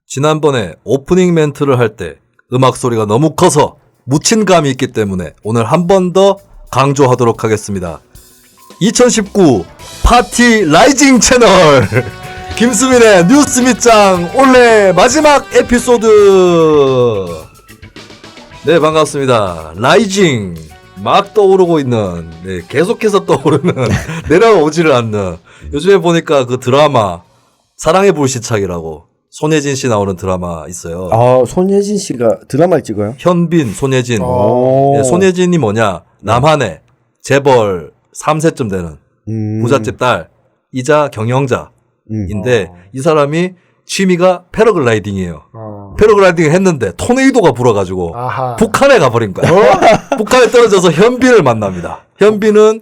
지난번에 오프닝 멘트를 할 때 음악 소리가 너무 커서 묻힌 감이 있기 때문에 오늘 한 번 더 강조하도록 하겠습니다. 2019 파티 라이징 채널 김수민의 뉴스 밑장 올해 마지막 에피소드. 네, 반갑습니다. 라이징 막 떠오르고 있는, 네, 계속해서 떠오르는 내려오지를 않는, 요즘에 보니까 그 드라마 사랑의 불시착이라고 손예진 씨 나오는 드라마 있어요. 아, 손예진 씨가 드라마를 찍어요? 현빈, 손예진. 네, 손예진이 뭐냐, 남한의 재벌 3세쯤 되는 부잣집 딸이자 경영자인데 이 사람이 취미가 패러글라이딩이에요. 패러글라이딩을 했는데 토네이도가 불어가지고 북한에 가버린 거야. 북한에 떨어져서 현빈을 만납니다. 현빈은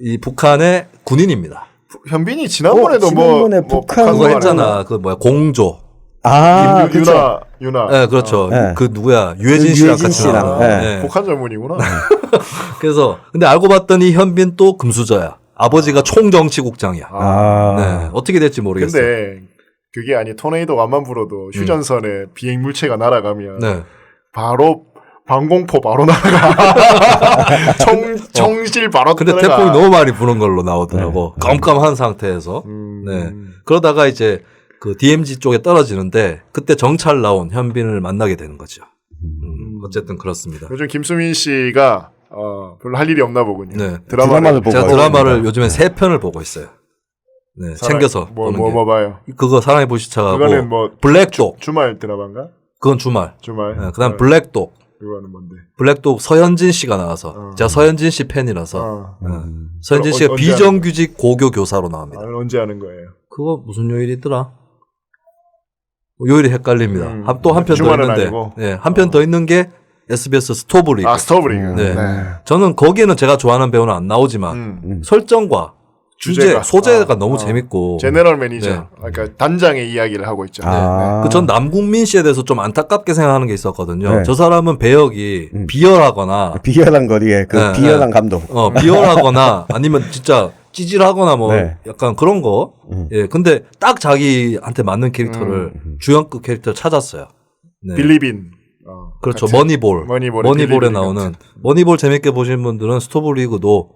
이 북한의 군인입니다. 현빈이 지난번에도 지난번에 북한 그거 했잖아. 그 뭐야, 공조. 아, 유나. 네, 그렇죠. 네. 그 누구야, 유해진 씨랑 유해진 같이 씨랑, 나오는. 네. 네. 북한 전문이구나. 그래서 근데 알고 봤더니 현빈 또 금수저야. 아버지가 총정치국장이야. 네, 어떻게 될지 모르겠어요. 근데 그게 아니 토네이도 안만 불어도 휴전선에 비행 물체가 날아가면 네. 바로 방공포 바로 날아가. 총실 바로 근데 날아가. 태풍이 너무 많이 부는 걸로 나오더라고. 깜깜한 상태에서. 네. 그러다가 이제 그 DMZ 쪽에 떨어지는데 그때 정찰 나온 현빈을 만나게 되는 거죠. 어쨌든 그렇습니다. 요즘 김수민 씨가 별로 할 일이 없나 보군요. 네. 드라마를 보고 제가 드라마를 요즘에 3편을 보고 있어요. 네, 챙겨서 보는 게. 뭐 봐요? 그거 사랑의 불시착하고 그거는 뭐 블랙독. 주말 드라마인가? 그건 주말. 주말. 그다음 블랙독. 그거는 뭔데? 블랙독 서현진 씨가 나와서 제가 서현진 씨 팬이라서 서현진 씨가 언제 비정규직 고교 교사로 나옵니다. 언제 하는 거예요? 그거 무슨 요일이더라? 요일이 헷갈립니다. 또 한 편 더 주말은 있는데, 아니고? 네, 한 편 더 있는 게 SBS 스토브리그. 스토브리그. 네. 저는 거기에는 제가 좋아하는 배우는 안 나오지만 설정과 주제, 소재가 너무 재밌고. 제너럴 매니저. 네. 그러니까 단장의 이야기를 하고 있죠. 전 남궁민 씨에 대해서 좀 안타깝게 생각하는 게 있었거든요. 네. 저 사람은 배역이 비열하거나, 비열한 거리에 그 네, 비열한 감독. 비열하거나 아니면 진짜 찌질하거나 뭐 네. 약간 그런 거. 예. 근데 딱 자기한테 맞는 캐릭터를 주연급 캐릭터를 찾았어요. 네. 빌리빈. 그렇죠. 같이. 머니볼에 빌리빈 나오는 같은. 머니볼 재밌게 보신 분들은 스토브리그도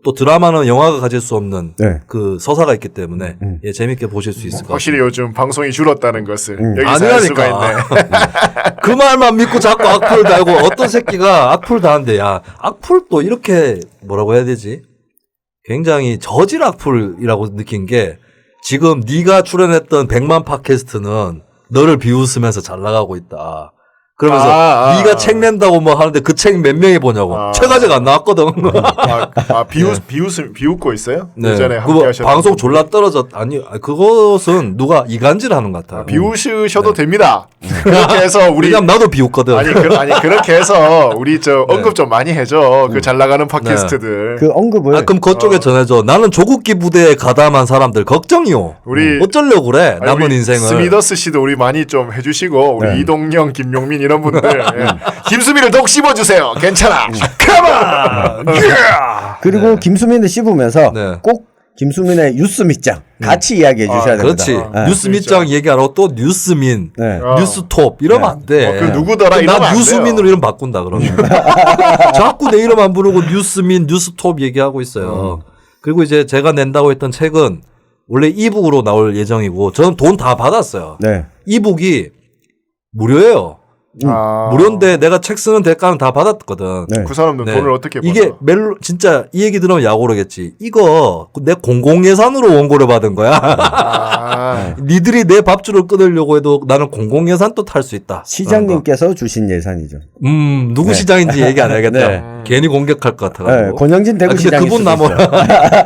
또 드라마는 영화가 가질 수 없는 네. 그 서사가 있기 때문에 예, 재밌게 보실 수 있을 것 확실히 같습니다. 요즘 방송이 줄었다는 것을 여기서 알 수가 있네. 아니라니까. 그 말만 믿고 자꾸 악플 달고 어떤 새끼가 악플 다는데 야, 악플도 이렇게 뭐라고 해야 되지? 굉장히 저질 악플이라고 느낀 게 지금 네가 출연했던 100만 팟캐스트는 너를 비웃으면서 잘 나가고 있다. 그러면서 네가 책 낸다고 뭐 하는데 그 책 몇 명이 보냐고. 책 아직 안 나왔거든. 비웃고 있어요? 네. 예전에 그거 함께 하셨던 방송 분들. 졸라 떨어졌. 아니, 그것은 누가 이간질 하는 것 같아요. 비웃으셔도 됩니다. 그렇게 해서 우리 왜냐면 나도 비웃거든. 아니 그렇게 해서 우리 저 언급 좀 많이 해줘. 그 잘 나가는 팟캐스트들. 그 언급을 그럼 그쪽에 전해줘. 나는 조국기 부대에 가담한 사람들 걱정이요. 우리 어쩌려고 그래? 아니, 남은 우리 인생을. 스미더스 씨도 우리 많이 좀 해주시고 우리 네. 이동영, 김용민 이런 분들 예. 김수미를 독 씹어주세요. 괜찮아. 컴온. 그리고 김수민을 씹으면서 네. 꼭 김수민의 뉴스 밑장 같이 이야기해 주셔야 됩니다. 그렇지. 네. 뉴스 밑장 얘기하라고 또 뉴스민, 네. 뉴스톱 이러면 안 돼. 그 누구더라 이러면 나 안 뉴스민으로 돼요. 이름 바꾼다 그러면. 자꾸 내 이름 안 부르고 뉴스민, 뉴스톱 얘기하고 있어요. 그리고 이제 제가 낸다고 했던 책은 원래 이북으로 나올 예정이고 저는 돈 다 받았어요. 네. 이북이 무료예요. 무료인데 내가 책 쓰는 대가는 다 받았거든. 네. 그 사람들 네. 돈을 어떻게 벌어? 이게 진짜 이 얘기 들으면 야구르겠지. 이거 내 공공예산으로 원고를 받은 거야. 니들이 내 밥줄을 끊으려고 해도 나는 공공예산 또 탈 수 있다. 시장님께서 주신 예산이죠. 누구 시장인지 얘기 안 해야겠다. 네. 괜히 공격할 것 같아가지고. 네, 권영진 근데 대구시장이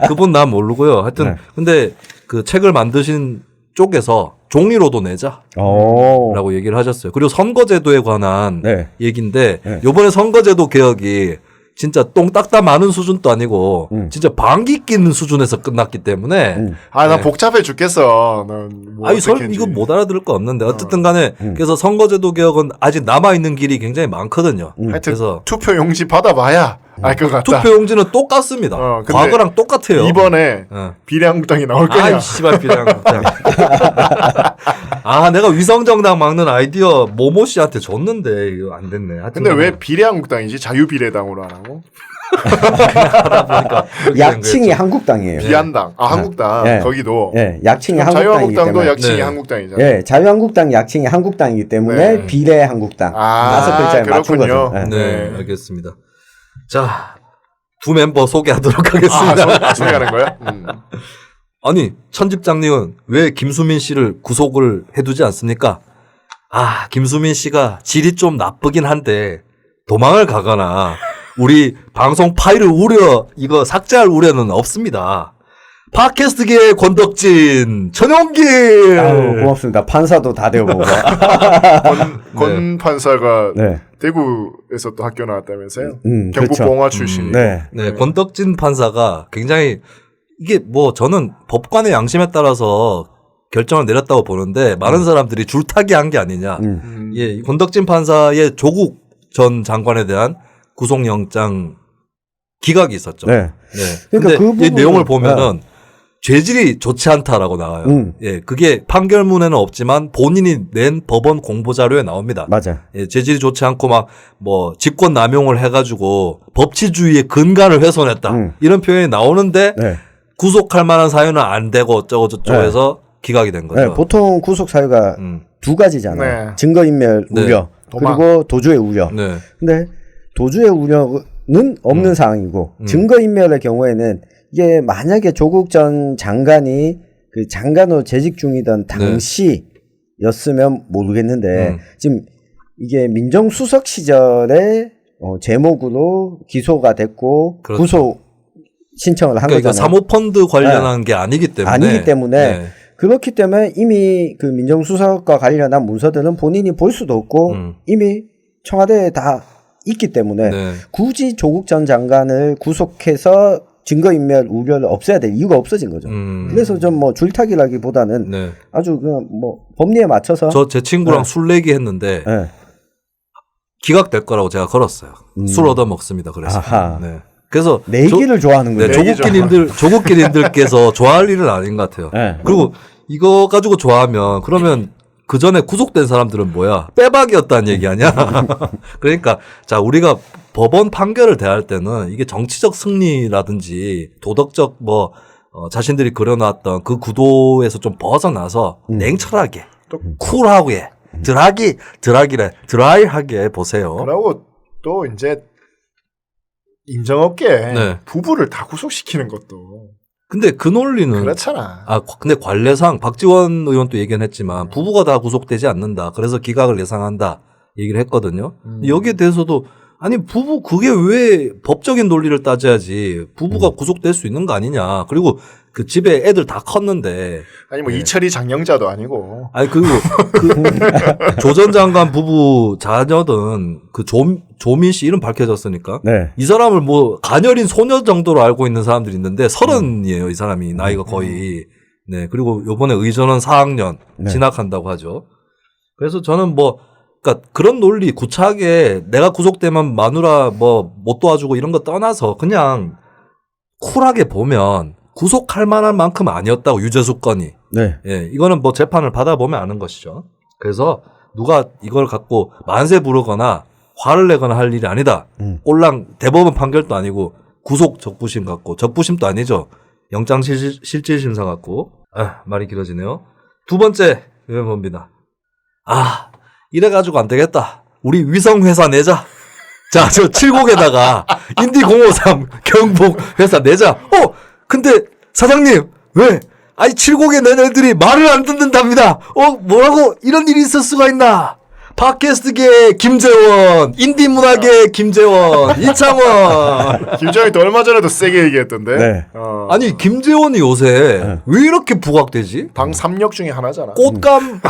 그분 나 모르고요. 하여튼 네. 근데 그 책을 만드신 쪽에서 종이로도 내자. 라고 얘기를 하셨어요. 그리고 선거제도에 관한 네. 얘기인데 네. 요번에 선거제도 개혁이 진짜 똥 닦다 마는 수준도 아니고 진짜 방귀 뀌는 수준에서 끝났기 때문에 난 복잡해 죽겠어. 난뭐 이거 못 알아들을 거 없는데 어쨌든 간에 그래서 선거제도 개혁은 아직 남아있는 길이 굉장히 많거든요. 하여튼 그래서 투표 용지 받아봐야 알 것 같다. 투표용지는 똑같습니다. 근데 과거랑 똑같아요. 이번에 비례한국당이 나올 거냐? 아이 씨발 비례한국당. 아 내가 위성정당 막는 아이디어 모모 씨한테 줬는데 이거 안 됐네. 근데 왜 비례한국당이지? 자유비례당으로 안 하고? 하다 보니까 그렇게 된 약칭이 거였죠. 한국당이에요. 비한당. 한국당. 예. 거기도. 예, 약칭이 그럼 한국당이기 자유한국당도 때문에. 약칭이 네. 한국당이잖아요. 예, 자유한국당 약칭이 한국당이기 때문에 네. 비례 한국당. 다섯 글자에 맞춘 그렇군요. 거죠. 예. 네, 네. 알겠습니다. 자, 두 멤버 소개하도록 하겠습니다. 소개하는 거야? 아니, 천집장님은 왜 김수민 씨를 구속을 해두지 않습니까? 아, 김수민 씨가 질이 좀 나쁘긴 한데 도망을 가거나 우리 방송 파일을 이거 삭제할 우려는 없습니다. 팟캐스트계의 권덕진, 천용길! 아유, 고맙습니다. 판사도 다 되어보고. 권 판사가 네. 대구에서 또 학교 나왔다면서요? 그렇죠. 경북공화 출신이. 네. 네, 권덕진 판사가 굉장히 이게 뭐 저는 법관의 양심에 따라서 결정을 내렸다고 보는데 많은 사람들이 줄타기 한 게 아니냐. 예, 이 권덕진 판사의 조국 전 장관에 대한 구속영장 기각이 있었죠. 네. 네. 그러니까 근데 그 이 내용을 부분은- 보면은 죄질이 좋지 않다라고 나와요. 예, 그게 판결문에는 없지만 본인이 낸 법원 공보 자료에 나옵니다. 맞아. 예, 재질이 좋지 않고 막 뭐 직권 남용을 해가지고 법치주의의 근간을 훼손했다 이런 표현이 나오는데 네. 구속할 만한 사유는 안 되고 어쩌고 저쩌고 네. 해서 기각이 된 거죠. 네, 보통 구속 사유가 두 가지잖아요. 네. 증거인멸 네. 우려 도망. 그리고 도주의 우려. 네. 근데 도주의 우려는 없는 상황이고 증거인멸의 경우에는 이게 만약에 조국 전 장관이 그 장관으로 재직 중이던 당시였으면 모르겠는데 지금 이게 민정수석 시절에 제목으로 기소가 됐고 그렇죠. 구속 신청을 한 그러니까 이거 거잖아요. 사모펀드 관련한 게 아니기 때문에. 아니기 때문에 네. 그렇기 때문에 이미 그 민정수석과 관련한 문서들은 본인이 볼 수도 없고 이미 청와대에 다 있기 때문에 네. 굳이 조국 전 장관을 구속해서 증거인멸 우려를 없애야 될 이유가 없어진 거죠. 그래서 좀 뭐 줄타기라기보다는 네. 아주 그냥 뭐 법리에 맞춰서 저 제 친구랑 네. 술 내기 했는데 네. 기각될 거라고 제가 걸었어요. 술 얻어 먹습니다. 그래서. 아하. 네. 그래서 내기를 좋아하는군요. 네, 조국끼리님들께서 좋아할 일은 아닌 것 같아요. 네. 그리고 이거 가지고 좋아하면 그러면 그 전에 구속된 사람들은 뭐야? 빼박이었다는 얘기 아니야? 그러니까 자 우리가 법원 판결을 대할 때는 이게 정치적 승리라든지 도덕적 뭐 자신들이 그려놨던 그 구도에서 좀 벗어나서 냉철하게 쿨하게 드라이하게 보세요. 그리고 또 이제 인정업계 네. 부부를 다 구속시키는 것도 근데 그 논리는 그렇잖아. 근데 관례상 박지원 의원도 얘기는 했지만 부부가 다 구속되지 않는다. 그래서 기각을 예상한다. 얘기를 했거든요. 여기에 대해서도 아니 부부 그게 왜 법적인 논리를 따져야지 부부가 구속될 수 있는 거 아니냐. 그리고 그 집에 애들 다 컸는데 아니 뭐 이철이 장영자도 아니고. 아니 그리고 조 전 장관 부부 자녀든 그 조민 씨 이름 밝혀졌으니까 네. 이 사람을 뭐 가녀린 소녀 정도로 알고 있는 사람들이 있는데 30이에요 이 사람이 나이가 거의. 네 그리고 요번에 의전원 4학년 진학한다고 하죠. 그래서 저는 뭐 그러니까 그런 논리 구차하게 내가 구속되면 마누라 뭐 못 도와주고 이런 거 떠나서 그냥 쿨하게 보면 구속할 만한 만큼 아니었다고 유재수 건이. 네. 예, 이거는 뭐 재판을 받아보면 아는 것이죠. 그래서 누가 이걸 갖고 만세 부르거나 화를 내거나 할 일이 아니다. 꼴랑 대법원 판결도 아니고 구속 적부심 갖고 적부심도 아니죠. 영장 실질심사 갖고. 말이 길어지네요. 두 번째 봅니다. 이래가지고 안 되겠다. 우리 위성회사 내자. 자, 저 7곡에다가 인디053 경북 회사 내자. 근데 사장님 왜? 아니 7곡에 낸 애들이 말을 안 듣는답니다. 뭐라고 이런 일이 있을 수가 있나? 팟캐스트계 김재원, 인디문화계 김재원, 이창원. 김정일도 얼마 전에도 세게 얘기했던데. 네. 아니 김재원이 요새 왜 이렇게 부각되지? 당 3역 중에 하나잖아. 꽃감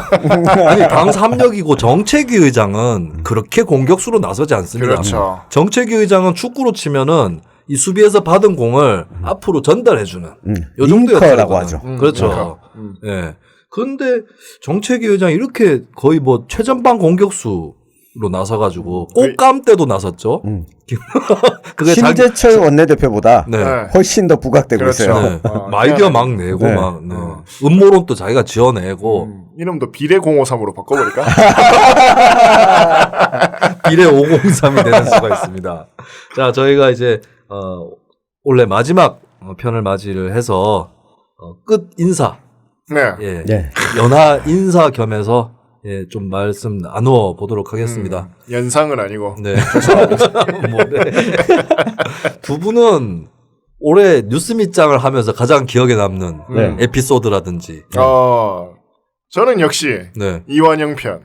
아니 당 3역이고 정책위 의장은 그렇게 공격수로 나서지 않습니다. 그렇죠. 정책위 의장은 축구로 치면은 이 수비에서 받은 공을 앞으로 전달해주는 요 정도 링커라고 역할이거든. 하죠. 그렇죠. 예. 그런데 정책위 의장이 이렇게 거의 뭐 최전방 공격수 나서가지고 꽃감 때도 나섰죠. 그게 심재철 원내대표보다 네. 훨씬 더 부각되고 그렇죠. 있어요. 네. 아이디어 막 내고 네. 막 네. 음모론도 자기가 지어내고 이름도 비례053으로 바꿔버릴까? 비례 503이 되는 수가 있습니다. 자, 저희가 이제 원래 마지막 편을 맞이를 해서 끝 인사, 네. 예, 네. 연하 인사 겸해서 예, 좀 말씀 나누어 보도록 하겠습니다. 연상은 아니고. 네. 뭐, 네. 두 분은 올해 뉴스 밑장을 하면서 가장 기억에 남는 네. 에피소드라든지. 저는 역시 네. 이완영 편.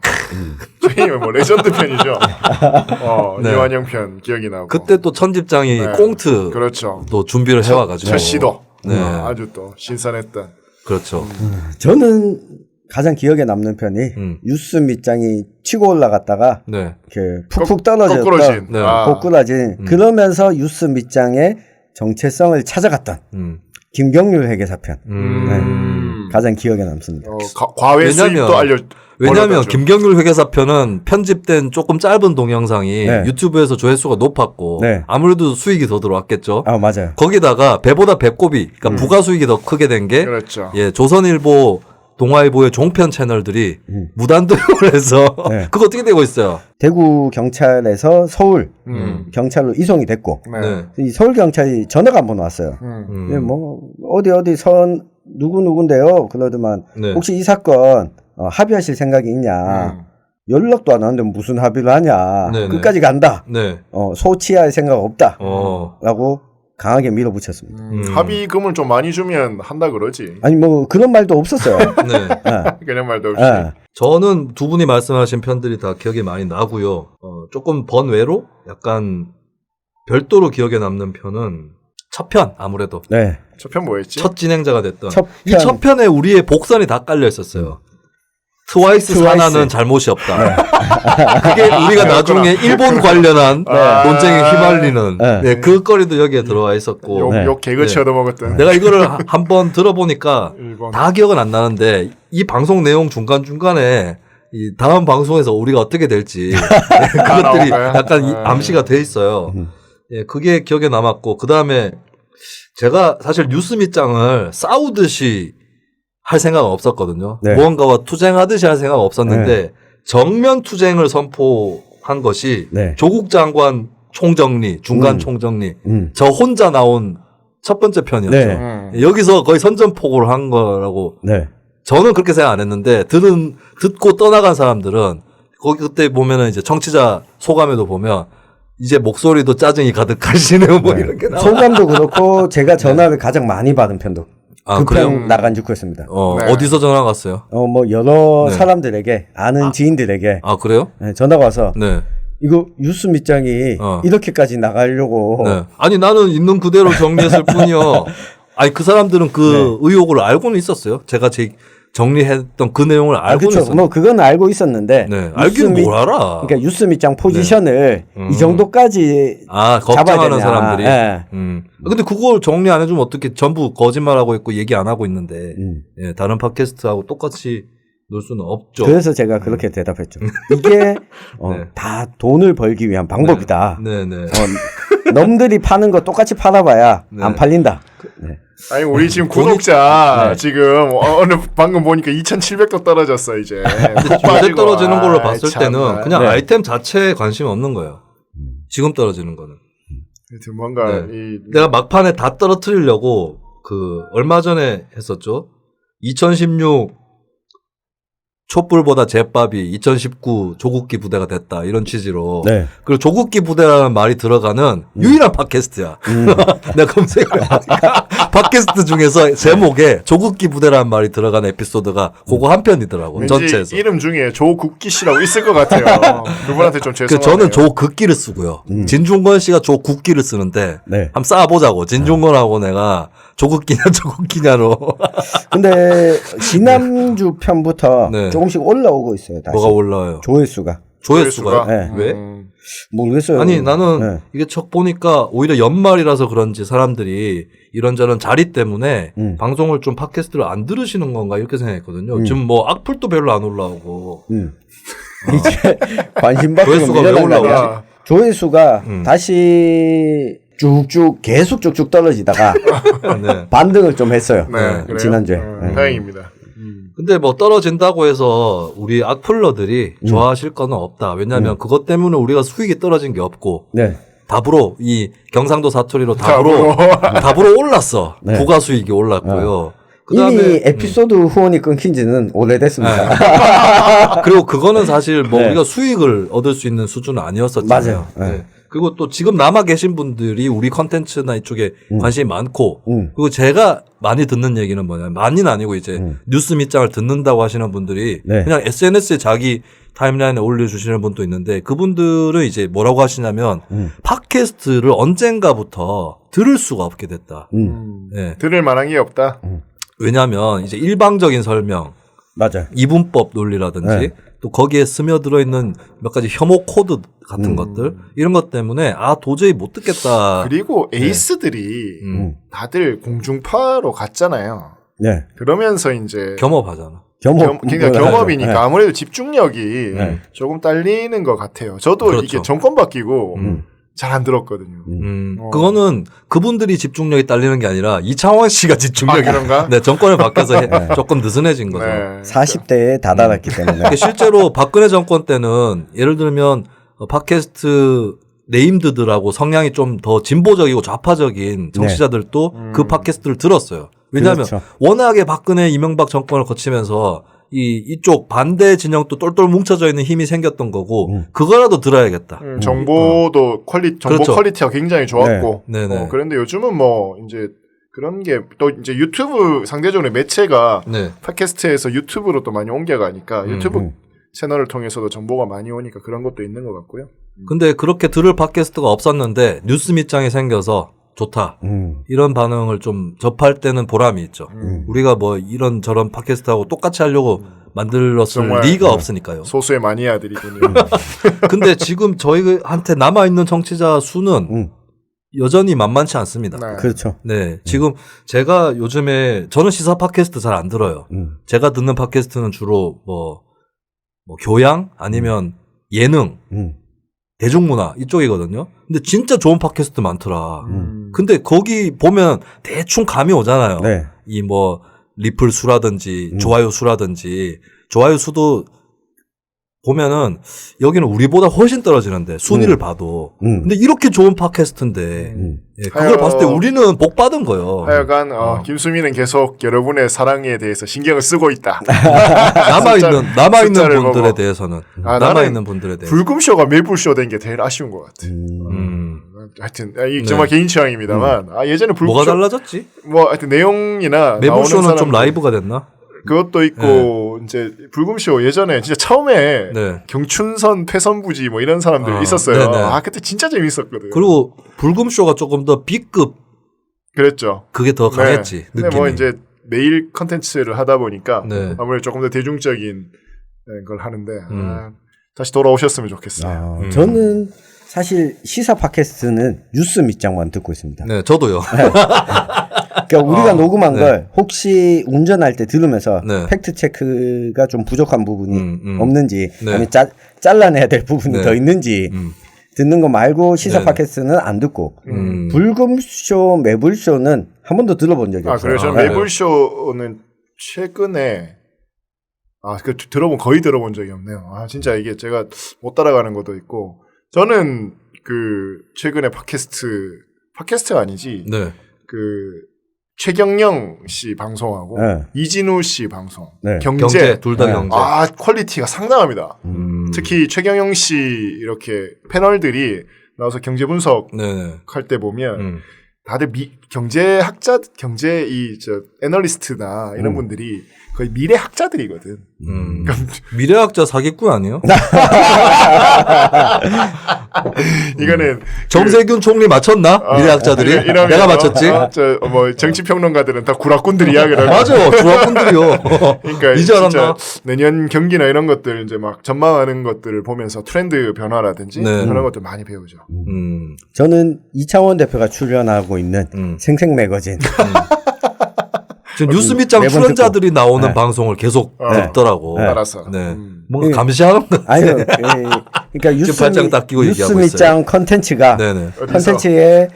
저희 뭐 레전드 편이죠. 네. 이완영 편 기억이 나고. 그때 또 천집장이 네. 꽁트 그렇죠. 또 준비를 해와가지고. 첫 시도. 네. 아주 또 신선했던. 그렇죠. 저는 가장 기억에 남는 편이 뉴스 밑장이 치고 올라갔다가 네. 이렇게 푹푹 떨어졌던 거꾸러진. 네. 고꾸라진 그러면서 뉴스 밑장의 정체성을 찾아갔던 김경률 회계사편 가장 기억에 남습니다. 과외 왜냐면- 수입도 왜냐하면 벌어졌죠. 김경률 회계사편은 편집된 조금 짧은 동영상이 네. 유튜브에서 조회수가 높았고 네. 아무래도 수익이 더 들어왔겠죠. 아 맞아요. 거기다가 배보다 배꼽이 그러니까 부가 수익이 더 크게 된 게 그렇죠. 예, 조선일보, 동아일보의 종편 채널들이 무단도용을 해서 네. 그거 어떻게 되고 있어요? 대구 경찰에서 서울 경찰로 이송이 됐고 네. 이 서울 경찰이 전화가 한 번 왔어요. 예, 뭐 어디 선 누군데요? 그러더만 네. 혹시 이 사건 합의하실 생각이 있냐? 연락도 안 하는데 무슨 합의를 하냐? 네네. 끝까지 간다. 네. 소치할 생각 없다. 어. 라고 강하게 밀어붙였습니다. 합의금을 좀 많이 주면 한다 그러지. 아니 뭐 그런 말도 없었어요. 네. 그런 말도 없이. 예. 저는 두 분이 말씀하신 편들이 다 기억이 많이 나고요. 조금 번외로 약간 별도로 기억에 남는 편은 첫 편 아무래도 네. 첫 편 뭐였지? 첫 진행자가 됐던 첫 이 편. 첫 편에 우리의 복선이 다 깔려 있었어요. 트와이스 산하는 잘못이 없다. 그게 우리가 나중에 일본 관련한 논쟁에 휘말리는 네. 그 거리도 여기에 들어와 있었고 네. 욕 개그치 네. 얻어먹었던. 내가 이거를 한번 들어보니까 일본. 다 기억은 안 나는데 이 방송 내용 중간중간에 이 다음 방송에서 우리가 어떻게 될지 그것들이 나올까요? 약간 암시가 돼 있어요. 예, 그게 기억에 남았고 그 다음에 제가 사실 뉴스 밑장을 싸우듯이 할 생각은 없었거든요. 네. 무언가와 투쟁하듯이 할 생각은 없었는데 정면 투쟁을 선포한 것이 네. 조국 장관 총정리, 중간 총정리 저 혼자 나온 첫 번째 편이었죠. 네. 여기서 거의 선전포고를 한 거라고 네. 저는 그렇게 생각 안 했는데 듣고 떠나간 사람들은 거기 그때 보면은 이제 청취자 소감에도 보면 이제 목소리도 짜증이 가득하시네요. 뭐 이런 게 나와. 소감도 그렇고 제가 전화를 가장 많이 받은 편도 아, 그 편 나간 직후였습니다. 네. 어디서 전화 갔어요? 뭐 여러 네. 사람들에게 아는 지인들에게 아, 그래요? 전화가 와서 네. 이거 뉴스 밑장이 이렇게까지 나가려고 네. 아니, 나는 있는 그대로 정리했을 뿐이요. 아니, 그 사람들은 그 의혹을 알고는 있었어요. 제가 정리했던 그 내용을 알고는 그렇죠. 있었어요. 뭐 그건 알고 있었는데 네. 알긴 뭘 알아. 그러니까 뉴스 밑장 포지션을 이 정도까지 아, 잡아야 걱정하는 되냐. 사람들이. 예. 근데 그걸 정리 안 해주면 어떻게 전부 거짓말하고 있고 얘기 안 하고 있는데, 예, 다른 팟캐스트하고 똑같이 놀 수는 없죠. 그래서 제가 그렇게 대답했죠. 이게 다 돈을 벌기 위한 방법이다. 네네. 놈들이 파는 거 똑같이 팔아봐야 네. 안 팔린다. 네. 아니 우리 지금 구독자 지금 오늘 방금 보니까 2,700도 떨어졌어 이제. 근데 떨어지는 걸로 봤을 때는 참나. 그냥 네. 아이템 자체에 관심이 없는 거예요. 지금 떨어지는 거는. 하여튼 뭔가 네. 이 내가 막판에 다 떨어뜨리려고 그 얼마 전에 했었죠. 2016 촛불보다 제밥이 2019 조국기 부대가 됐다 이런 취지로. 네. 그리고 조국기 부대라는 말이 들어가는 유일한 팟캐스트야. 내가 검색해보니까 팟캐스트 중에서 제목에 조국기 부대라는 말이 들어가는 에피소드가 그거 한 편이더라고. 왠지 전체에서. 이름 중에 조국기 씨라고 있을 것 같아요. 그분한테 좀 그 죄송하네요. 저는 조극기를 쓰고요. 진중권 씨가 조국기를 쓰는데 네. 한번 쌓아보자고. 진중권하고 내가 조극기냐 조국기냐로. 근데 지난주 편부터 네. 조금씩 올라오고 있어요. 다시. 뭐가 올라와요? 조회수가. 조회수가. 네. 왜? 모르겠어요. 아니 나는 네. 이게 척 보니까 오히려 연말이라서 그런지 사람들이 이런저런 자리 때문에 방송을 좀 팟캐스트를 안 들으시는 건가 이렇게 생각했거든요. 지금 뭐 악플도 별로 안 올라오고 이제 관심 받고 조회수가 왜 밀려나가냐. 올라오지? 조회수가 다시 쭉쭉 계속 쭉쭉 떨어지다가 네. 반등을 좀 했어요. 네, 그래요? 지난주에. 다행입니다. 근데 뭐 떨어진다고 해서 우리 악플러들이 좋아하실 거는 없다. 왜냐하면 그것 때문에 우리가 수익이 떨어진 게 없고 네. 답으로 이 경상도 사투리로 답으로 올랐어. 네. 부가 수익이 올랐고요. 이미 그다음에 에피소드 후원이 끊긴 지는 오래됐습니다. 그리고 그거는 사실 뭐 네. 우리가 수익을 얻을 수 있는 수준은 아니었었잖아요. 맞아요. 네. 네. 그리고 또 지금 남아 계신 분들이 우리 컨텐츠나 이쪽에 관심이 많고 그리고 제가 많이 듣는 얘기는 뭐냐면 많이는 아니고 이제 뉴스 밑장을 듣는다고 하시는 분들이 네. 그냥 SNS에 자기 타임라인에 올려주시는 분도 있는데 그분들은 이제 뭐라고 하시냐면 팟캐스트를 언젠가부터 들을 수가 없게 됐다. 네. 들을 만한 게 없다. 왜냐하면 이제 일방적인 설명 맞아요. 이분법 논리라든지 네. 또 거기에 스며들어 있는 몇 가지 혐오 코드 같은 것들 이런 것 때문에 도저히 못 듣겠다. 그리고 에이스들이 다들 공중파로 갔잖아요. 네. 그러면서 이제 겸업하잖아. 그러니까 경험이니까 네. 아무래도 집중력이 조금 딸리는 것 같아요. 저도 그렇죠. 이게 정권 바뀌고 잘 안 들었거든요. 그거는 그분들이 집중력이 딸리는 게 아니라 이창원 씨가 집중력이 그런가? 네, 정권을 바뀌어서 조금 느슨해진 거죠. 네. 40대에 다다랐기 때문에. 그러니까 실제로 박근혜 정권 때는 예를 들면 팟캐스트 네임드들하고 성향이 좀 더 진보적이고 좌파적인 정치자들도 그 팟캐스트를 들었어요. 왜냐하면 그렇죠. 워낙에 박근혜 이명박 정권을 거치면서 이쪽 반대 진영도 똘똘 뭉쳐져 있는 힘이 생겼던 거고 그거라도 들어야겠다. 정보도 정보 그렇죠. 퀄리티가 굉장히 좋았고. 네. 네네. 그런데 요즘은 뭐 이제 그런 게 또 이제 유튜브 상대적으로 매체가 네. 팟캐스트에서 유튜브로 또 많이 옮겨가니까 유튜브 채널을 통해서도 정보가 많이 오니까 그런 것도 있는 것 같고요. 근데 그렇게 들을 팟캐스트가 없었는데 뉴스 밑장이 생겨서 좋다. 이런 반응을 좀 접할 때는 보람이 있죠. 우리가 뭐 이런 저런 팟캐스트하고 똑같이 하려고 만들었을 정말, 리가 없으니까요. 소수의 마니아들이군요. 근데 지금 저희한테 남아있는 청취자 수는 여전히 만만치 않습니다. 네. 그렇죠. 네. 지금 제가 요즘에 저는 시사 팟캐스트 잘 안 들어요. 제가 듣는 팟캐스트는 주로 뭐 교양 아니면 예능, 대중문화 이쪽이거든요. 근데 진짜 좋은 팟캐스트 많더라. 근데 거기 보면 대충 감이 오잖아요. 네. 이 뭐 리플 수라든지 좋아요 수라든지 좋아요 수도 보면은 여기는 우리보다 훨씬 떨어지는데 순위를 봐도 근데 이렇게 좋은 팟캐스트인데 예, 그걸 하여- 봤을 때 우리는 복 받은 거예요. 하여간 김수민은 계속 여러분의 사랑에 대해서 신경을 쓰고 있다. 남아있는 숫자를 분들에 보고. 대해서는 나는 남아있는 분들에 대해서 불금쇼가 매불쇼 된 게 제일 아쉬운 것 같아. 하여튼 이 정말 개인 취향입니다.만 예전에 불금쇼 뭐가 달라졌지? 뭐 하여튼 내용이나 매불쇼는 나오는 좀 사람들- 라이브가 됐나? 그것도 있고 이제 불금쇼 예전에 진짜 처음에 네. 경춘선 패선부지 뭐 이런 사람들 있었어요. 네네. 그때 진짜 재밌었거든. 그리고 불금쇼가 조금 더 B급 그랬죠. 그게 더 강했지. 네. 근데 느낌이. 뭐 이제 매일 컨텐츠를 하다 보니까 네. 아무래도 조금 더 대중적인 걸 하는데 다시 돌아오셨으면 좋겠어요. 저는 사실 시사 팟캐스트는 뉴스 밑장만 듣고 있습니다. 네, 저도요. 그러니까 우리가 녹음한 네. 걸 혹시 운전할 때 들으면서 네. 팩트 체크가 좀 부족한 부분이 없는지 네. 아니면 잘라내야 될 부분이 네. 더 있는지 듣는 거 말고 시사 네. 팟캐스트는 안 듣고 불금쇼 매불쇼는 한 번도 들어본 적이 없어요. 그래서 그래요? 매불쇼는 최근에 거의 들어본 적이 없네요. 진짜 이게 제가 못 따라가는 것도 있고 저는 그 최근에 팟캐스트가 아니지 네. 그 최경영 씨 방송하고 네. 이진우 씨 방송 네. 경제 둘 다 네. 경제. 퀄리티가 상당합니다. 특히 최경영 씨 이렇게 패널들이 나와서 경제 분석할 네. 때 보면 다들 경제 애널리스트나 이런 분들이 거의 미래 학자들이거든. 미래학자 사기꾼 아니에요? 이거는 정세균 총리 맞췄나? 미래학자들이? 이러면 내가 맞췄지? 정치 평론가들은 다 구락꾼들이야. 맞아, 중학군들이요. 그러니까 이제 알았나? 진짜 내년 경기나 이런 것들 이제 막 전망하는 것들을 보면서 트렌드 변화라든지 네. 그런 것들 많이 배우죠. 저는 이창원 대표가 출연하고 있는 생생 매거진 지금 뉴스 밑장 매번 출연자들이 나오는 네. 방송을 계속 듣더라고. 따라서. 네. 뭔가 감시하는 거. 아니요. 그러니까 뉴스 발장 딱 끼고 뉴스 얘기하고 밑장 컨텐츠가 네네. 컨텐츠에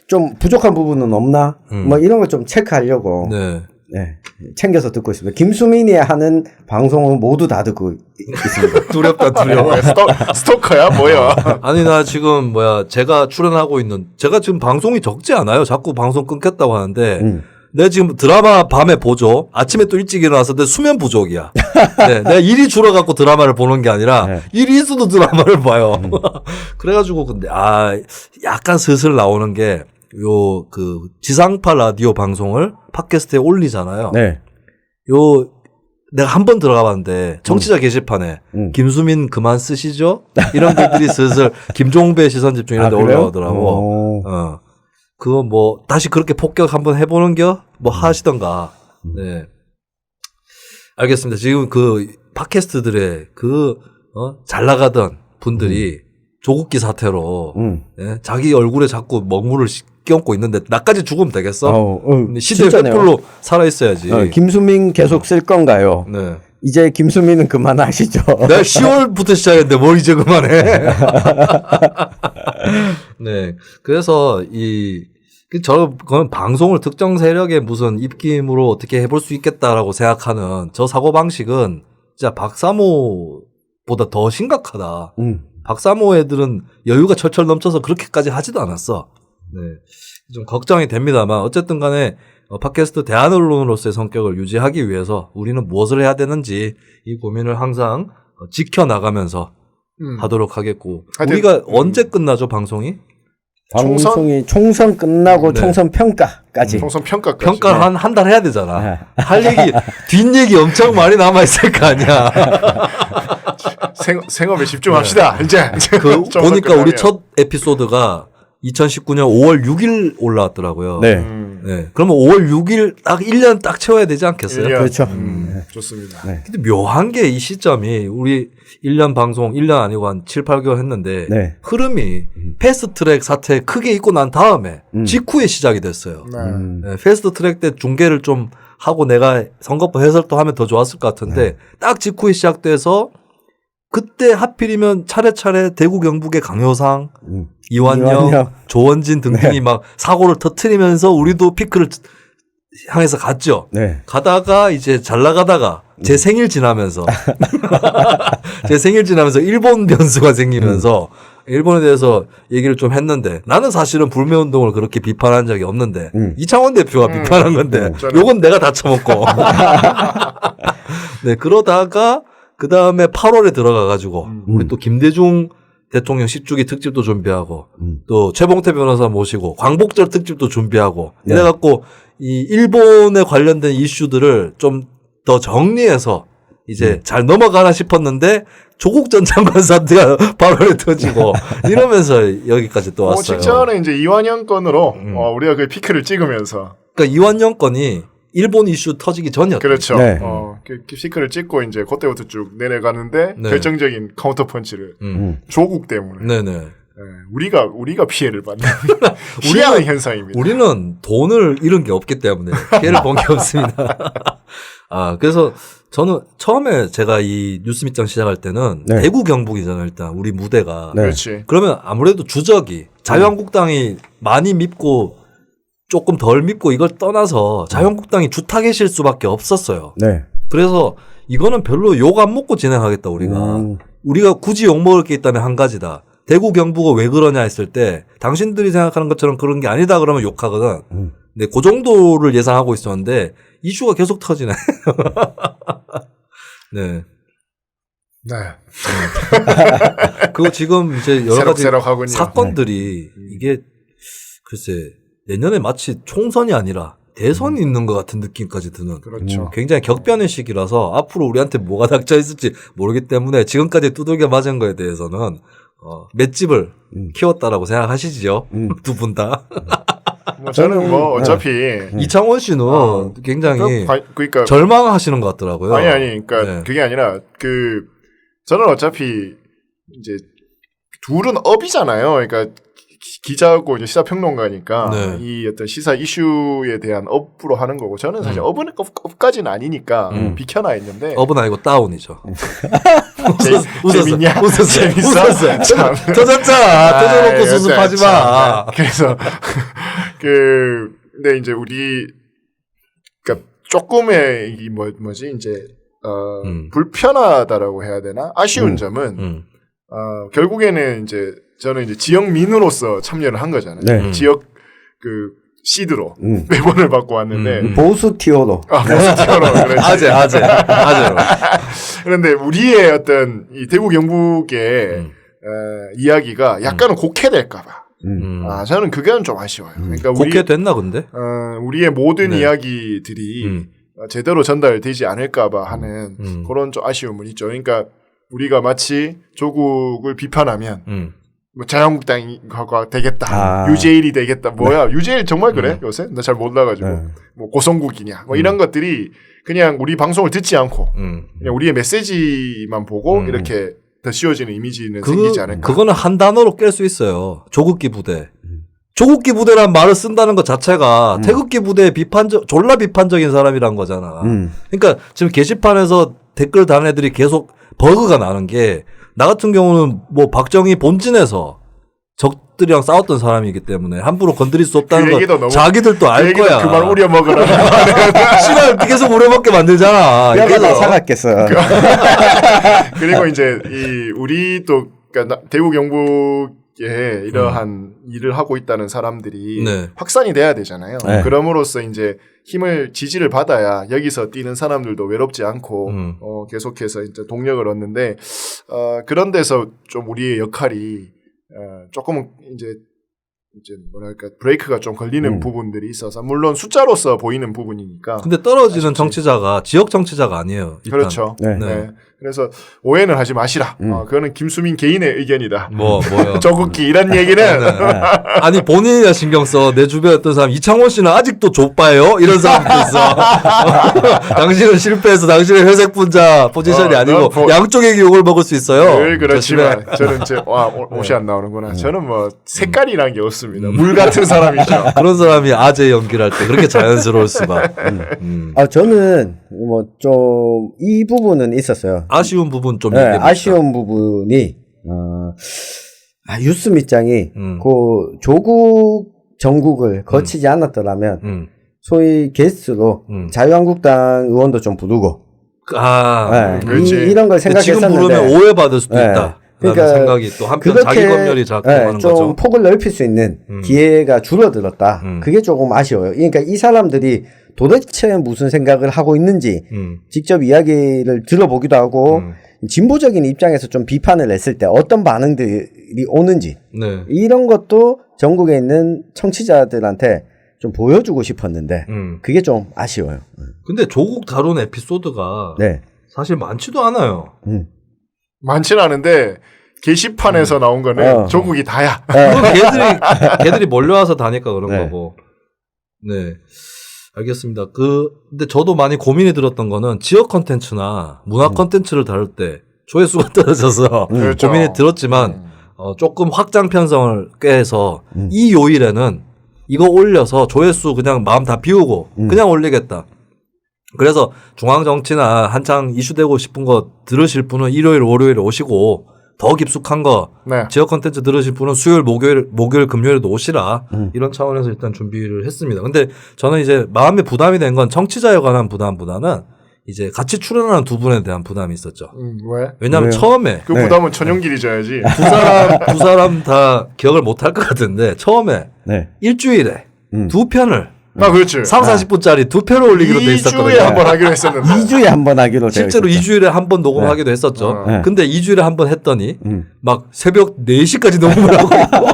좀 부족한 부분은 없나? 뭐 이런 걸 좀 체크하려고 네. 네, 챙겨서 듣고 있습니다. 김수민이 하는 방송은 모두 다 듣고 있습니다. 두렵다 두려워. 스토커야 뭐야? 아니 나 지금 제가 출연하고 있는 제가 지금 방송이 적지 않아요. 자꾸 방송 끊겼다고 하는데 내가 지금 드라마 밤에 보죠. 아침에 또 일찍 일어나서 내 수면 부족이야. 네, 내가 일이 줄어갖고 드라마를 보는 게 아니라 네. 일이 있어도 드라마를 봐요. 그래가지고 근데 약간 슬슬 나오는 게 요 그 지상파 라디오 방송을 팟캐스트에 올리잖아요. 네. 요 내가 한 번 들어가 봤는데 청취자 게시판에 김수민 그만 쓰시죠? 이런 글들이 슬슬 김종배 시선 집중 이런 데 그래요? 올라오더라고. 그거 뭐 다시 그렇게 폭격 한번 해보는 겨? 뭐 하시던가. 네. 알겠습니다. 지금 그 팟캐스트들의 잘 나가던 분들이 조국기 사태로 예? 자기 얼굴에 자꾸 먹물을 끼얹고 있는데 나까지 죽으면 되겠어? 시대의 횃불로 살아있어야지. 김수민 계속 쓸 건가요? 네. 이제 김수민은 그만하시죠. 내가 10월부터 시작했는데 뭘 이제 그만해. 네. 그래서 저는 방송을 특정 세력의 무슨 입김으로 어떻게 해볼 수 있겠다라고 생각하는 저 사고방식은 진짜 박사모보다 더 심각하다. 박사모 애들은 여유가 철철 넘쳐서 그렇게까지 하지도 않았어. 네. 좀 걱정이 됩니다만 어쨌든 간에 팟캐스트 대한언론으로서의 성격을 유지하기 위해서 우리는 무엇을 해야 되는지 이 고민을 항상 지켜나가면서 하도록 하겠고. 우리가 언제 끝나죠, 방송이? 방송이 총선 끝나고 네. 총선 평가까지. 총선 평가까지. 평가를 한 달 해야 되잖아. 할 얘기, 뒷얘기 엄청 많이 남아있을 거 아니야. 생업에 집중합시다. 이제 보니까 우리 첫 에피소드가 2019년 5월 6일 올라왔더라고요. 네. 네. 그러면 5월 6일 딱 1년 딱 채워야 되지 않겠어요? 1년. 그렇죠. 좋습니다. 네. 근데 묘한 게 이 시점이 우리 1년 방송 1년 아니고 한 7, 8개월 했는데 네. 흐름이 패스트트랙 사태 크게 있고 난 다음에 직후에 시작이 됐어요. 네, 패스트트랙 때 중계를 좀 하고 내가 선거법 해설도 하면 더 좋았을 것 같은데 딱 직후에 시작돼서 그때 하필이면 차례차례 대구 경북의 강효상, 이완영, 조원진 등등이 막 사고를 터트리면서 우리도 피크를 향해서 갔죠. 네. 가다가 이제 잘 나가다가 제 생일 지나면서 제 생일 지나면서 일본 변수가 생기면서 일본에 대해서 얘기를 좀 했는데 나는 사실은 불매운동을 그렇게 비판한 적이 없는데 이창원 대표가 비판한 건데 요건 내가 다 처먹고 네 그러다가 그 다음에 8월에 들어가가지고 우리 또 김대중 대통령 10주기 특집도 준비하고 또 최봉태 변호사 모시고 광복절 특집도 준비하고 이래갖고 이 일본에 관련된 이슈들을 좀 더 정리해서 이제 잘 넘어가나 싶었는데 조국 전 장관 사태가 8월에 터지고 이러면서 여기까지 또 왔어요. 직전에 이제 이완영 건으로 우리가 그 피크를 찍으면서 그러니까 이완영 건이 일본 이슈 터지기 전이었죠. 그렇죠. 네. 그 피크를 찍고 이제 그때부터 쭉 내려가는데 네. 결정적인 카운터 펀치를 조국 때문에 네네. 우리가 피해를 받는 희한한 현상입니다. 우리는 돈을 잃은 게 없기 때문에 피해를 본 게 없습니다. 그래서 저는 처음에 제가 이 뉴스 밑장 시작할 때는 네. 대구 경북이잖아요. 일단 우리 무대가. 네. 그렇지. 그러면 아무래도 주적이 자유한국당이 많이 믿고 조금 덜 믿고 이걸 떠나서 자유한국당이 주타겟일 수밖에 없었어요. 네. 그래서 이거는 별로 욕 안 먹고 진행하겠다 우리가. 우리가 굳이 욕 먹을 게 있다면 한 가지다. 대구 경북은 왜 그러냐 했을 때 당신들이 생각하는 것처럼 그런 게 아니다 그러면 욕하거든. 근데 그 정도를 예상하고 있었는데 이슈가 계속 터지네. 네. 네. 그리고 지금 이제 여러 가지 새록새록하군요. 사건들이 이게 글쎄 내년에 마치 총선이 아니라 대선이 있는 것 같은 느낌까지 드는 그렇죠. 굉장히 격변의 시기라서 앞으로 우리한테 뭐가 닥쳐 있을지 모르기 때문에 지금까지 두들겨 맞은 거에 대해서는 맷집을 키웠다라고 생각하시죠? 두 분 다. 뭐 저는 뭐 어차피 이창원 씨는 굉장히 그러니까 절망하시는 것 같더라고요. 아니 그러니까 네. 그게 아니라 저는 어차피 이제 둘은 업이잖아요. 그러니까 기자고 이제 시사평론가니까 네. 이 어떤 시사 이슈에 대한 업으로 하는 거고 저는 사실 업은 업까지는 아니니까 비켜나 있는데 업은 아니고 다운이죠. 재밌냐? 웃었어. 재밌어? 참. 터졌잖아. 터져놓고 여튼 수습하지 마. 참. 그래서 근데 이제 우리 그러니까 조금의 이 뭐지 이제 불편하다라고 해야 되나? 아쉬운 점은 결국에는 이제 저는 이제 지역민으로서 참여를 한 거잖아요. 네. 지역 그 시드로 매번을 받고 왔는데 보수 티어로. 보수 티어로 아재. 그런데 우리의 어떤 이 대구 경북의 이야기가 약간은 곡해될까봐. 저는 그게 좀 아쉬워요. 그러니까 곡해 됐나 근데? 우리의 모든 네. 이야기들이 제대로 전달되지 않을까봐 하는 그런 좀 아쉬움은 있죠. 그러니까 우리가 마치 조국을 비판하면 뭐 자유한국당이 되겠다, 유재일이 되겠다, 뭐야 유재일 정말 그래 요새 나 잘 몰라가지고 뭐 고성국이냐 뭐 이런 것들이 그냥 우리 방송을 듣지 않고 그냥 우리의 메시지만 보고 이렇게 더 씌워지는 이미지는 생기지 않을까. 그거는 한 단어로 깰 수 있어요. 조국기 부대. 조국기 부대란 말을 쓴다는 것 자체가 태극기 부대의 졸라 비판적인 사람이란 거잖아. 그러니까 지금 게시판에서 댓글 다는 애들이 계속 버그가 나는 게 나 같은 경우는 뭐 박정희 본진에서 적들이랑 싸웠던 사람이기 때문에 함부로 건드릴 수 없다는 걸 자기들도 알 거야. 그만 우려 먹으라. 시간 계속 우려먹게 만들잖아. 뼈가 다 사갔겠어. 그리고 이제 우리 또 그러니까 대구 경북에 이러한 일을 하고 있다는 사람들이 네. 확산이 돼야 되잖아요. 네. 그럼으로써 이제 지지를 받아야 여기서 뛰는 사람들도 외롭지 않고 계속해서 이제 동력을 얻는데 그런 데서 좀 우리의 역할이 조금은 이제 뭐랄까 브레이크가 좀 걸리는 부분들이 있어서 물론 숫자로서 보이는 부분이니까. 근데 떨어지는 정치자가 지역 정치자가 아니에요. 일단. 그렇죠. 네. 네. 그래서 오해는 하지 마시라. 그거는 김수민 개인의 의견이다. 뭐요? 조국기 이런 얘기는 아니 본인이나 신경 써. 내 주변에 어떤 사람 이창호 씨는 아직도 족바예요? 이런 사람도 있어. 당신은 실패해서 당신의 회색 분자 포지션이 아니고 양쪽에게 욕을 먹을 수 있어요. 늘 그렇지만 저는 이제 옷이 안 나오는구나. 저는 뭐 색깔이란 게 없습니다. 물 같은 사람이죠. 그런 사람이 아재 연기를 할 때 그렇게 자연스러울 수가. 저는 뭐 좀 이 부분은 있었어요. 아쉬운 부분 좀 얘기해 봅시다. 아쉬운 부분이 유스 밑장이 그 조국 정국을 거치지 않았더라면 소위 게스트로 자유한국당 의원도 좀 부르고 이런 걸 지금 생각했었는데 부르면 오해받을 수도 있다. 그러니까 생각이 또 한편 자기 검열이 작동하는 좀 거죠. 폭을 넓힐 수 있는 기회가 줄어들었다. 그게 조금 아쉬워요. 그러니까 이 사람들이 도대체 무슨 생각을 하고 있는지 직접 이야기를 들어보기도 하고 진보적인 입장에서 좀 비판을 했을 때 어떤 반응들이 오는지 이런 것도 전국에 있는 청취자들한테 좀 보여주고 싶었는데 그게 좀 아쉬워요. 근데 조국 다룬 에피소드가 사실 많지도 않아요. 많지는 않은데 게시판에서 나온 거는 조국이 다야. 그건 걔들이 몰려와서 다니까 그런 거고. 네. 알겠습니다. 근데 저도 많이 고민이 들었던 거는 지역 컨텐츠나 문화 컨텐츠를 다룰 때 조회수가 떨어져서 그렇죠. 고민이 들었지만, 조금 확장 편성을 꾀해서 이 요일에는 이거 올려서 조회수 그냥 마음 다 비우고 그냥 올리겠다. 그래서 중앙정치나 한창 이슈되고 싶은 거 들으실 분은 일요일, 월요일에 오시고 더 깊숙한 거 지역 컨텐츠 들으실 분은 수요일, 목요일, 금요일에도 오시라. 이런 차원에서 일단 준비를 했습니다. 근데 저는 이제 마음에 부담이 된 건 청취자에 관한 부담보다는 이제 같이 출연하는 두 분에 대한 부담이 있었죠. 왜? 왜냐하면 처음에 그 부담은 천용길이 져야지. 두 사람 다 기억을 못 할 것 같은데 처음에 일주일에 두 편을 그렇지. 40분짜리 두 편을 올리기로 돼 있었거든요. 2주에 한 번 하기로 했었는데. 2주에 한 번 하기로 실제로 2주일에 한 번 녹음하기도 했었죠. 근데 2주일에 한 번 했더니 막 새벽 4시까지 녹음을 하고 있고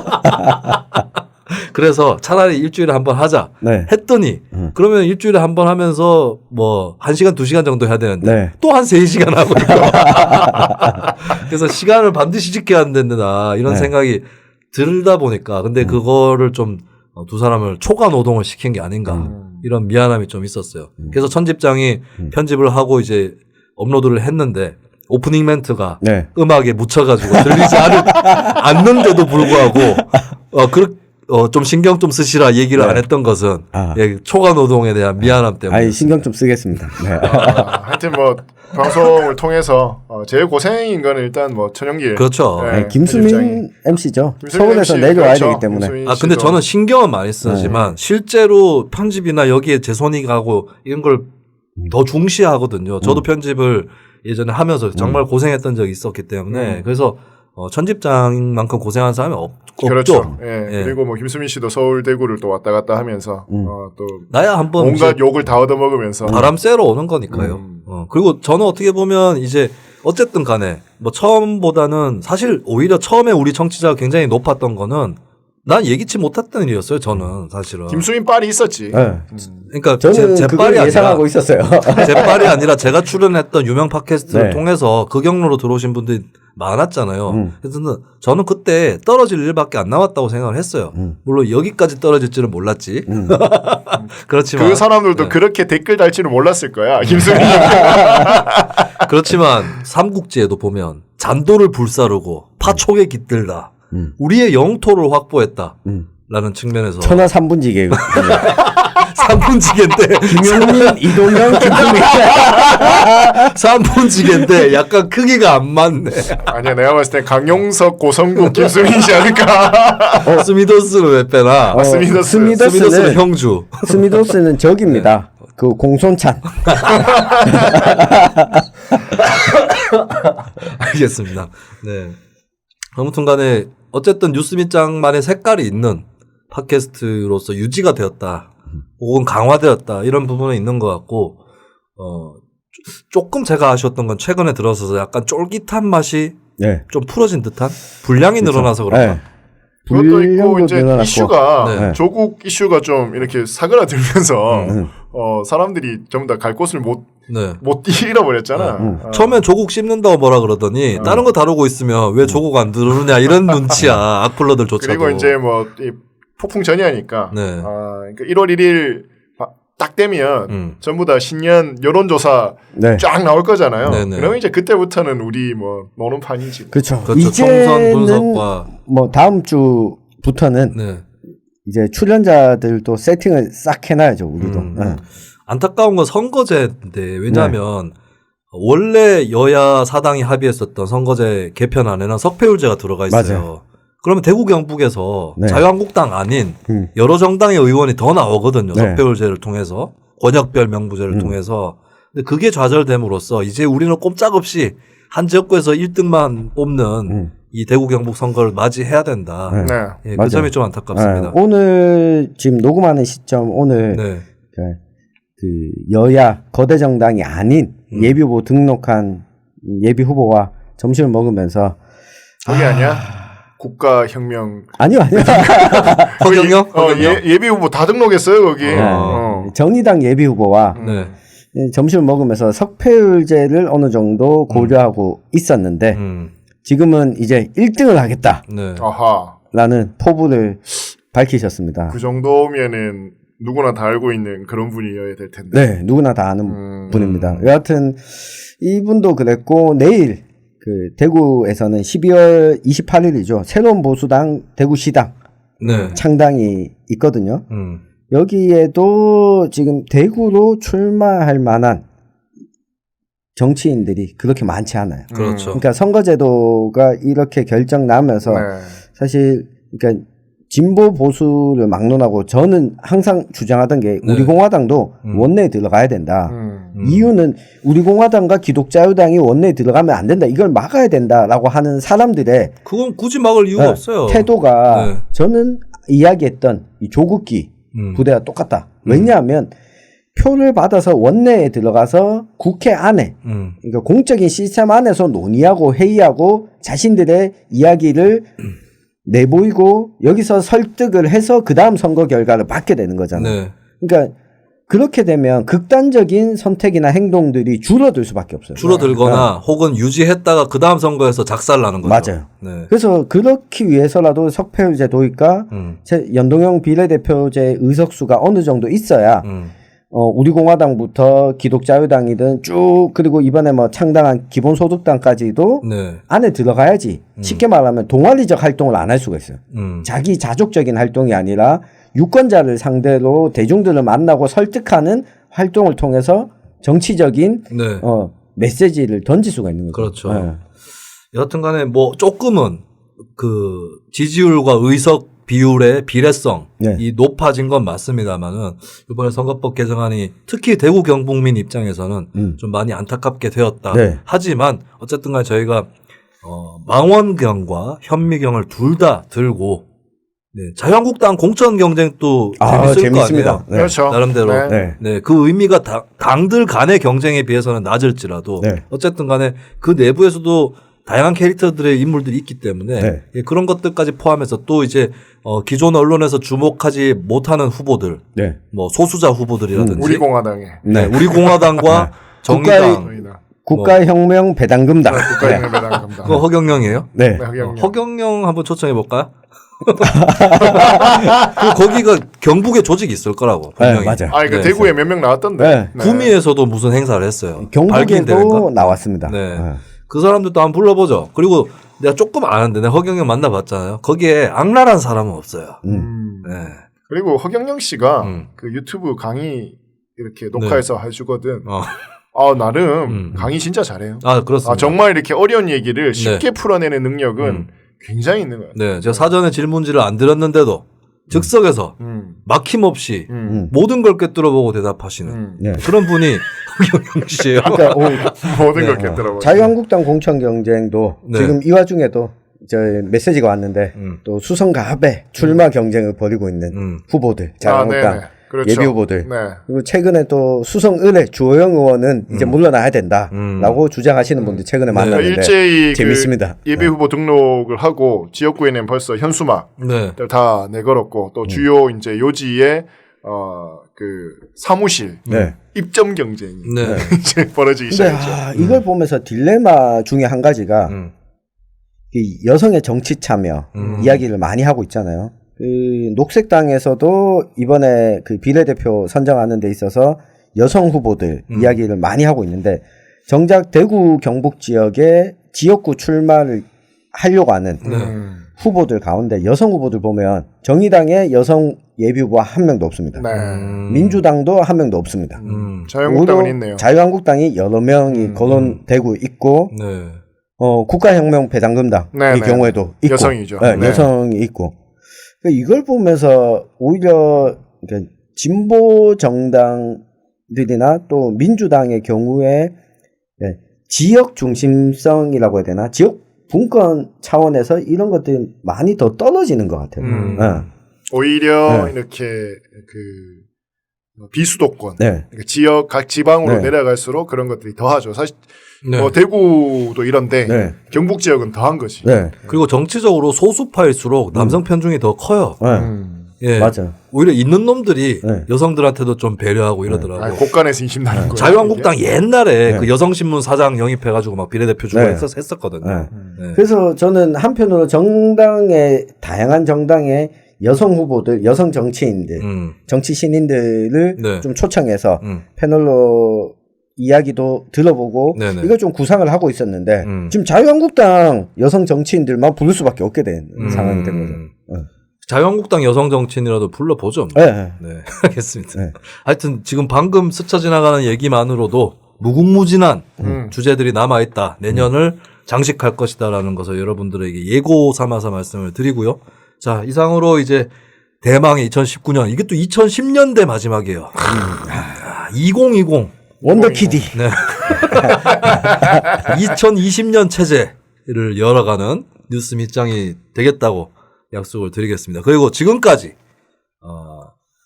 그래서 차라리 일주일에 한 번 하자 했더니 그러면 일주일에 한 번 하면서 뭐 1시간 2시간 정도 해야 되는데 또 한 3시간 하고 있고 그래서 시간을 반드시 지켜야 된다 이런 생각이 들다 보니까 근데 그거를 좀 두 사람을 초과 노동을 시킨 게 아닌가 이런 미안함이 좀 있었어요. 그래서 천집장이 편집을 하고 이제 업로드를 했는데 오프닝 멘트가 네. 음악에 묻혀가지고 들리지 않는데도 불구하고 좀 신경 좀 쓰시라 얘기를 네. 안 했던 것은 예, 초과 노동에 대한 미안함 때문에. 아니 신경 좀 쓰겠습니다. 네. 하여튼 뭐 방송을 통해서 제일 고생인 거는 일단 뭐 천연길. 그렇죠. 네, 김수민 편집장이. MC죠. 김수민 서울에서 MC, 내려와야 그렇죠. 되기 때문에. 김수민 근데 씨도. 저는 신경은 많이 쓰지만 실제로 편집이나 여기에 제 손이 가고 이런 걸 더 중시하거든요. 저도 편집을 예전에 하면서 정말 고생했던 적이 있었기 때문에 그래서 편집장만큼 고생한 사람이 없죠. 그렇죠. 예. 예. 그리고 뭐 김수민 씨도 서울 대구를 또 왔다 갔다 하면서 또 나야 한번 온갖 욕을 다 얻어먹으면서 바람 쐬러 오는 거니까요. 그리고 저는 어떻게 보면 이제 어쨌든 간에 뭐 처음보다는 사실 오히려 처음에 우리 청취자가 굉장히 높았던 거는 난 예기치 못했던 일이었어요. 저는 사실은. 김수민 빨이 있었지. 네. 그러니까 저는 제 그걸 빨이 예상하고 아니라 있었어요. 제 빨이 아니라 제가 출연했던 유명 팟캐스트를 네. 통해서 그 경로로 들어오신 분들이 많았잖아요. 그래서 저는 그때 떨어질 일밖에 안 남았다고 생각을 했어요. 물론 여기까지 떨어질지는 몰랐지. 그렇지만 그 사람들도 네. 그렇게 댓글 달지는 몰랐을 거야. 김수민. 그렇지만 삼국지에도 보면 잔도를 불사르고 파촉에 깃들다. 우리의 영토를 확보했다. 라는 측면에서 천하 삼분지계. 삼분지계인데 김용민, 이동영, 김수민. 삼분지계인데 약간 크기가 안 맞네. 아니야, 내가 봤을 때 강용석, 고성국, 김수민이지 않을까. 스미더스는 왜 빼나? 스미더스는 스미더스는 형주. 스미더스는 적입니다. 그 공손찬. 알겠습니다. 네. 아무튼 간에 어쨌든 뉴스미장만의 색깔이 있는 팟캐스트로서 유지가 되었다. 혹은 강화되었다. 이런 부분은 있는 것 같고, 조금 제가 아쉬웠던 건 최근에 들어서서 약간 쫄깃한 맛이 네. 좀 풀어진 듯한 분량이 그렇죠. 늘어나서 그런가. 네. 그것도 있고 분량도 이제 늘어났고. 이슈가 네. 조국 이슈가 좀 이렇게 사그라들면서 사람들이 전부 다 갈 곳을 못 네. 잃어버렸잖아. 처음엔 조국 씹는다고 뭐라 그러더니 다른 거 다루고 있으면 왜 조국 안 들으느냐 이런 눈치야. 악플러들조차도. 그리고 이제 뭐 이 폭풍 전야니까. 네. 그러니까 1월 1일 딱 되면 전부 다 신년 여론조사 네. 쫙 나올 거잖아요. 네네. 그러면 이제 그때부터는 우리 뭐 노는 판이지. 그렇죠. 그렇죠. 총선 이제는 분석과 뭐 다음 주부터는 네. 이제 출연자들도 세팅을 싹 해놔야죠. 우리도. 네. 안타까운 건 선거제인데 왜냐하면 원래 여야 사당이 합의했었던 선거제 개편안에는 석패율제가 들어가 있어요. 맞아요. 그러면 대구 경북에서 네. 자유한국당 아닌 여러 정당의 의원이 더 나오거든요. 네. 석패율제를 통해서 권역별 명부제를 통해서. 근데 그게 좌절됨으로써 이제 우리는 꼼짝없이 한 지역구에서 1등만 뽑는 이 대구 경북 선거를 맞이해야 된다. 네. 네. 예, 그 맞아요. 점이 좀 안타깝습니다. 오늘 지금 녹음하는 시점 오늘 네. 그 여야 거대 정당이 아닌 예비 후보 등록한 예비 후보와 점심을 먹으면서 거기 아니야? 국가혁명. 아니요. 허경영? 예비 후보 다 등록했어요 거기. 정의당 예비 후보와 네. 점심을 먹으면서 석패율제를 어느 정도 고려하고 있었는데 지금은 이제 1등을 하겠다라는 네. 아하. 포부를 밝히셨습니다. 그 정도면은 누구나 다 알고 있는 그런 분이어야 될 텐데. 네, 누구나 다 아는 분입니다. 여하튼 이분도 그랬고 내일 그 대구에서는 12월 28일이죠. 새로운 보수당 대구시당 네. 창당이 있거든요. 여기에도 지금 대구로 출마할 만한 정치인들이 그렇게 많지 않아요. 그렇죠. 그러니까 선거제도가 이렇게 결정 나면서 네. 사실 그러니까 진보 보수를 막론하고 저는 항상 주장하던 게 우리 네. 공화당도 원내에 들어가야 된다. 음. 이유는 우리 공화당과 기독자유당이 원내에 들어가면 안 된다. 이걸 막아야 된다라고 하는 사람들의 그건 굳이 막을 이유가 없어요. 태도가 네. 저는 이야기했던 이 조국기 부대와 똑같다. 왜냐하면 표를 받아서 원내에 들어가서 국회 안에 그러니까 공적인 시스템 안에서 논의하고 회의하고 자신들의 이야기를 내보이고 여기서 설득을 해서 그 다음 선거 결과를 받게 되는 거잖아요. 네. 그러니까 그렇게 되면 극단적인 선택이나 행동들이 줄어들 수밖에 없어요. 줄어들거나 혹은 유지했다가 그 다음 선거에서 작살나는 거죠. 맞아요. 네. 그래서 그렇기 위해서라도 석패율제 도입과 연동형 비례대표제 의석수가 어느 정도 있어야 우리공화당부터 기독자유당이든 쭉 그리고 이번에 뭐 창당한 기본소득당까지도 네. 안에 들어가야지 쉽게 말하면 동아리적 활동을 안 할 수가 있어요. 자기 자족적인 활동이 아니라 유권자를 상대로 대중들을 만나고 설득하는 활동을 통해서 정치적인 네. 메시지를 던질 수가 있는 거죠. 그렇죠. 네. 여하튼간에 뭐 조금은 그 지지율과 의석 비율의 비례성이 네. 높아진 건 맞습니다만은 이번에 선거법 개정안이 특히 대구 경북민 입장에서는 좀 많이 안타깝게 되었다. 네. 하지만 어쨌든간에 저희가 망원경과 현미경을 둘 다 들고 네, 자유한국당 공천 경쟁도 재밌을 거 아니에요. 네. 그렇죠. 나름대로 네. 네. 네, 그 의미가 당들 간의 경쟁에 비해서는 낮을지라도 네. 어쨌든 간에 그 내부에서도 다양한 캐릭터들의 인물들이 있기 때문에 네. 예, 그런 것들까지 포함해서 또 이제 기존 언론에서 주목하지 못하는 후보들, 네. 뭐 소수자 후보들이라든지 우리 공화당에 네, 우리 공화당과 정의당, 저희다. 국가혁명 배당금당. 국가인민배당 그거 감당. 허경영이에요? 네. 허경영 한번 초청해 볼까요? 거기가 경북에 조직이 있을 거라고 네, 분명히. 맞아요. 그 네. 대구에 몇 명 나왔던데. 네. 구미에서도 무슨 행사를 했어요. 밝힌 경북에도 대회인가? 나왔습니다. 네. 그 사람들도 한번 불러보죠. 그리고 내가 조금 아는데 내가 허경영 만나봤잖아요. 거기에 악랄한 사람은 없어요. 네. 그리고 허경영 씨가 음. 그 유튜브 강의 이렇게 녹화해서 해주거든. 나름 강의 진짜 잘해요. 그렇습니다. 정말 이렇게 어려운 얘기를 쉽게 풀어내는 능력은 굉장히 있는 것 같아요. 네, 제가 사전에 질문지를 안 드렸는데도 즉석에서 막힘없이 모든 걸 꿰뚫어보고 대답하시는 네. 그런 분이 허경영 씨예요. 그러니까 모든 걸 깼더라고요. 자유한국당 공천 경쟁도 네. 지금 이 와중에도 저 메시지가 왔는데 또 수성과 합의 출마 경쟁을 벌이고 있는 후보들 자유한국당 네네. 그렇죠. 예비 후보들 네. 그리고 최근에 또 수성을의 주호영 의원은 이제 물러나야 된다라고 주장하시는 분들 최근에 만났는데 일제히 재밌습니다. 그 예비 후보 등록을 하고 지역구에는 벌써 현수막 네. 다 내걸었고 또 주요 이제 요지의 그 사무실 네. 입점 경쟁이 네. 이제 벌어지기 근데 시작했죠. 이걸 보면서 딜레마 중에 한 가지가 이 여성의 정치 참여 이야기를 많이 하고 있잖아요. 그 녹색당에서도 이번에 그 비례대표 선정하는 데 있어서 여성 후보들 이야기를 많이 하고 있는데 정작 대구 경북 지역에 지역구 출마를 하려고 하는 후보들 가운데 여성 후보들 보면 정의당에 여성 예비 후보가 한 명도 없습니다. 네. 민주당도 한 명도 없습니다. 자유한국당은 오히려 있네요. 자유한국당이 여러 명이 거론되고 있고 네. 국가혁명 배당금당의 네, 네. 경우에도 있고 여성이죠. 네, 네. 여성이 있고 그러니까 이걸 보면서 오히려 그러니까 진보 정당들이나 또 민주당의 경우에 지역 중심성이라고 해야 되나 지역 분권 차원에서 이런 것들이 많이 더 떨어지는 것 같아요. 오히려 네. 이렇게 그 비수도권 네. 그러니까 지역 각 지방으로 네. 내려갈수록 그런 것들이 더하죠. 사실 네. 뭐 대구도 이런데 네. 경북 지역은 더한 거지. 네. 그리고 정치적으로 소수파일수록 남성 편중이 더 커요. 네. 예. 맞아. 오히려 있는 놈들이 네. 여성들한테도 좀 배려하고 이러더라고요. 곳간에서 인심 나는 거예요. 자유한국당 옛날에 네. 그 여성신문 사장 영입해가지고 막 비례대표 주고 네. 했었거든요. 네. 네. 그래서 저는 한편으로 정당의 다양한 정당의 여성 후보들, 여성 정치인들, 정치 신인들을 네. 좀 초청해서 패널로 이야기도 들어보고 네네. 이걸 좀 구상을 하고 있었는데 지금 자유한국당 여성 정치인들만 부를 수밖에 없게 된 상황이 된 거죠. 자유한국당 여성 정치인이라도 불러보죠. 네. 네. 네, 알겠습니다. 네. 하여튼 지금 방금 스쳐 지나가는 얘기만으로도 무궁무진한 주제들이 남아있다. 내년을 장식할 것이다라는 것을 여러분들에게 예고 삼아서 말씀을 드리고요. 자, 이상으로 이제 대망의 2019년, 이게 또 2010년대 마지막이에요. 2020. 원더키디. 네. 2020년 체제를 열어가는 뉴스 밑장이 되겠다고 약속을 드리겠습니다. 그리고 지금까지,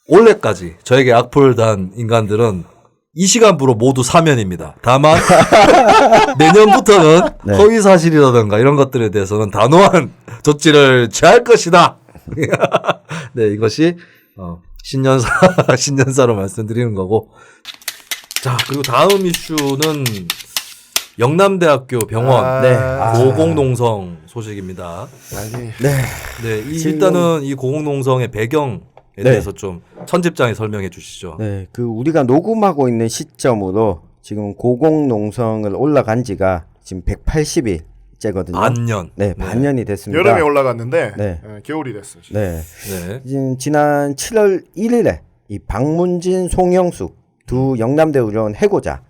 올해까지 저에게 악플 단 인간들은 이 시간부로 모두 사면입니다. 다만, 내년부터는 네. 허위 사실이라든가 이런 것들에 대해서는 단호한 조치를 취할 것이다. 네, 이것이, 신년사로 말씀드리는 거고. 자, 그리고 다음 이슈는 영남대학교 병원 네. 고공농성 소식입니다. 아니, 네. 네, 일단은 이 고공농성의 배경 대해서 좀 천집장에 설명해 주시죠. 네, 그 우리가 녹음하고 있는 시점으로 지금 고공농성을 올라간 지가 지금 180일째거든요. 반년. 네, 반년이 됐습니다. 여름에 올라갔는데 네. 겨울이 됐어. 지금. 네. 네. 지난 7월 1일에 이 박문진, 송영숙 두 영남대 의료원 해고자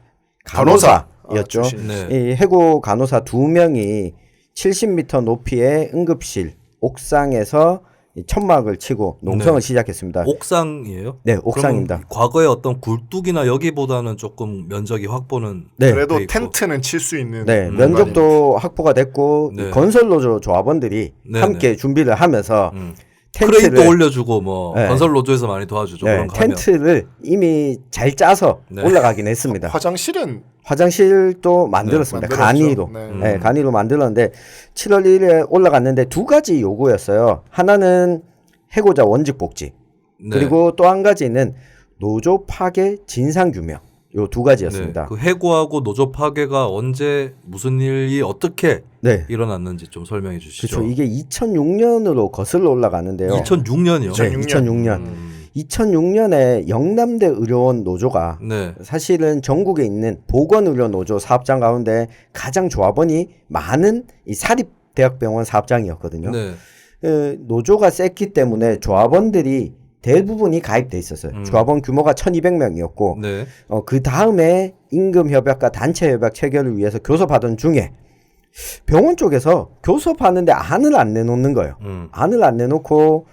간호사였죠. 네. 이 해고 간호사 두 명이 70m 높이의 응급실 옥상에서 이 천막을 치고 농성을 시작했습니다. 옥상이에요? 네, 옥상입니다. 그럼 과거에 어떤 굴뚝이나 여기보다는 조금 면적이 확보는 네. 그래도 돼 있고. 텐트는 칠 수 있는. 네, 면적도 확보가 됐고 네. 이 건설노조 조합원들이 네, 함께 준비를 하면서 크레인도 텐트를 올려주고 뭐 네. 건설 노조에서 많이 도와주죠. 네, 그런 거 하면. 텐트를 이미 잘 짜서 네. 올라가긴 했습니다. 화장실은 화장실도 만들었습니다. 네, 간이로. 만들었죠. 네, 간이로 만들었는데 7월 1일에 올라갔는데 두 가지 요구였어요. 하나는 해고자 원직 복지. 네. 그리고 또 한 가지는 노조 파괴 진상 규명. 요 두 가지였습니다. 네. 그 해고하고 노조 파괴가 언제 무슨 일이 어떻게 네. 일어났는지 좀 설명해 주시죠. 그렇죠. 이게 2006년으로 거슬러 올라가는데요. 2006년이요. 네, 2006년. 2006년에 영남대 의료원 노조가 네. 사실은 전국에 있는 보건의료노조 사업장 가운데 가장 조합원이 많은 이 사립대학병원 사업장이었거든요. 네. 노조가 셌기 때문에 조합원들이 대부분이 가입돼 있었어요. 조합원 규모가 1,200명이었고 네. 그 다음에 임금협약과 단체협약 체결을 위해서 교섭하던 중에 병원 쪽에서 교섭하는데 안을 안 내놓는 거예요. 안을 안 내놓고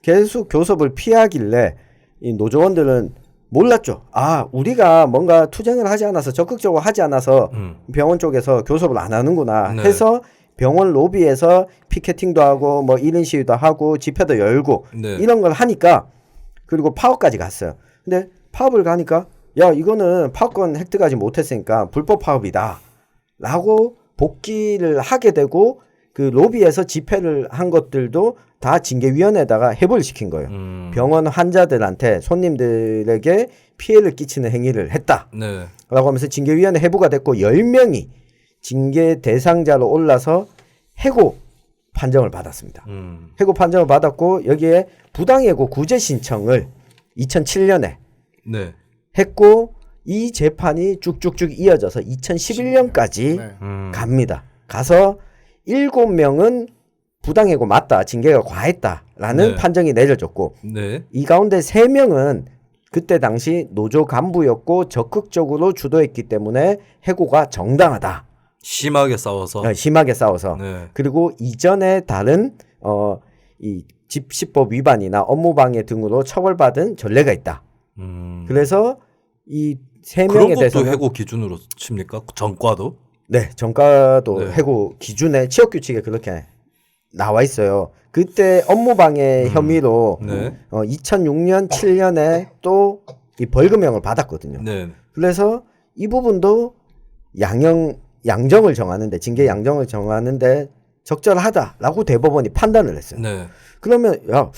계속 교섭을 피하길래 이 노조원들은 몰랐죠. 아, 우리가 뭔가 투쟁을 하지 않아서 적극적으로 하지 않아서 병원 쪽에서 교섭을 안 하는구나 네. 해서 병원 로비에서 피켓팅도 하고 뭐 1인 시위도 하고 집회도 열고 네. 이런 걸 하니까 그리고 파업까지 갔어요. 근데 파업을 가니까 야, 이거는 파업권 획득하지 못했으니까 불법 파업이다 라고 복귀를 하게 되고 그 로비에서 집회를 한 것들도 다 징계위원회에다가 해부를 시킨 거예요. 병원 환자들한테 손님들에게 피해를 끼치는 행위를 했다 네. 라고 하면서 징계위원회 해부가 됐고 10명이 징계 대상자로 올라서 해고 판정을 받았습니다. 해고 판정을 받았고 여기에 부당해고 구제 신청을 2007년에 네. 했고 이 재판이 쭉쭉쭉 이어져서 2011년까지 네. 갑니다. 가서 7명은 부당해고 맞다. 징계가 과했다라는 네. 판정이 내려졌고 네. 이 가운데 3명은 그때 당시 노조 간부였고 적극적으로 주도했기 때문에 해고가 정당하다. 심하게 싸워서. 심하게 싸워서. 네. 그리고 이전에 다른 이 집시법 위반이나 업무방해 등으로 처벌받은 전례가 있다. 그래서 이 3명에 그런 것도 대해서는 해고 기준으로 칩니까? 전과도? 네, 전과도 네. 해고 기준에 취업 규칙에 그렇게 나와 있어요. 그때 업무방해 혐의로 네. 2006년, 7년에 또 이 벌금형을 받았거든요. 네. 그래서 이 부분도 양정을 정하는데 징계 양정을 정하는데 적절하다라고 대법원이 판단을 했어요. 네. 그러면 야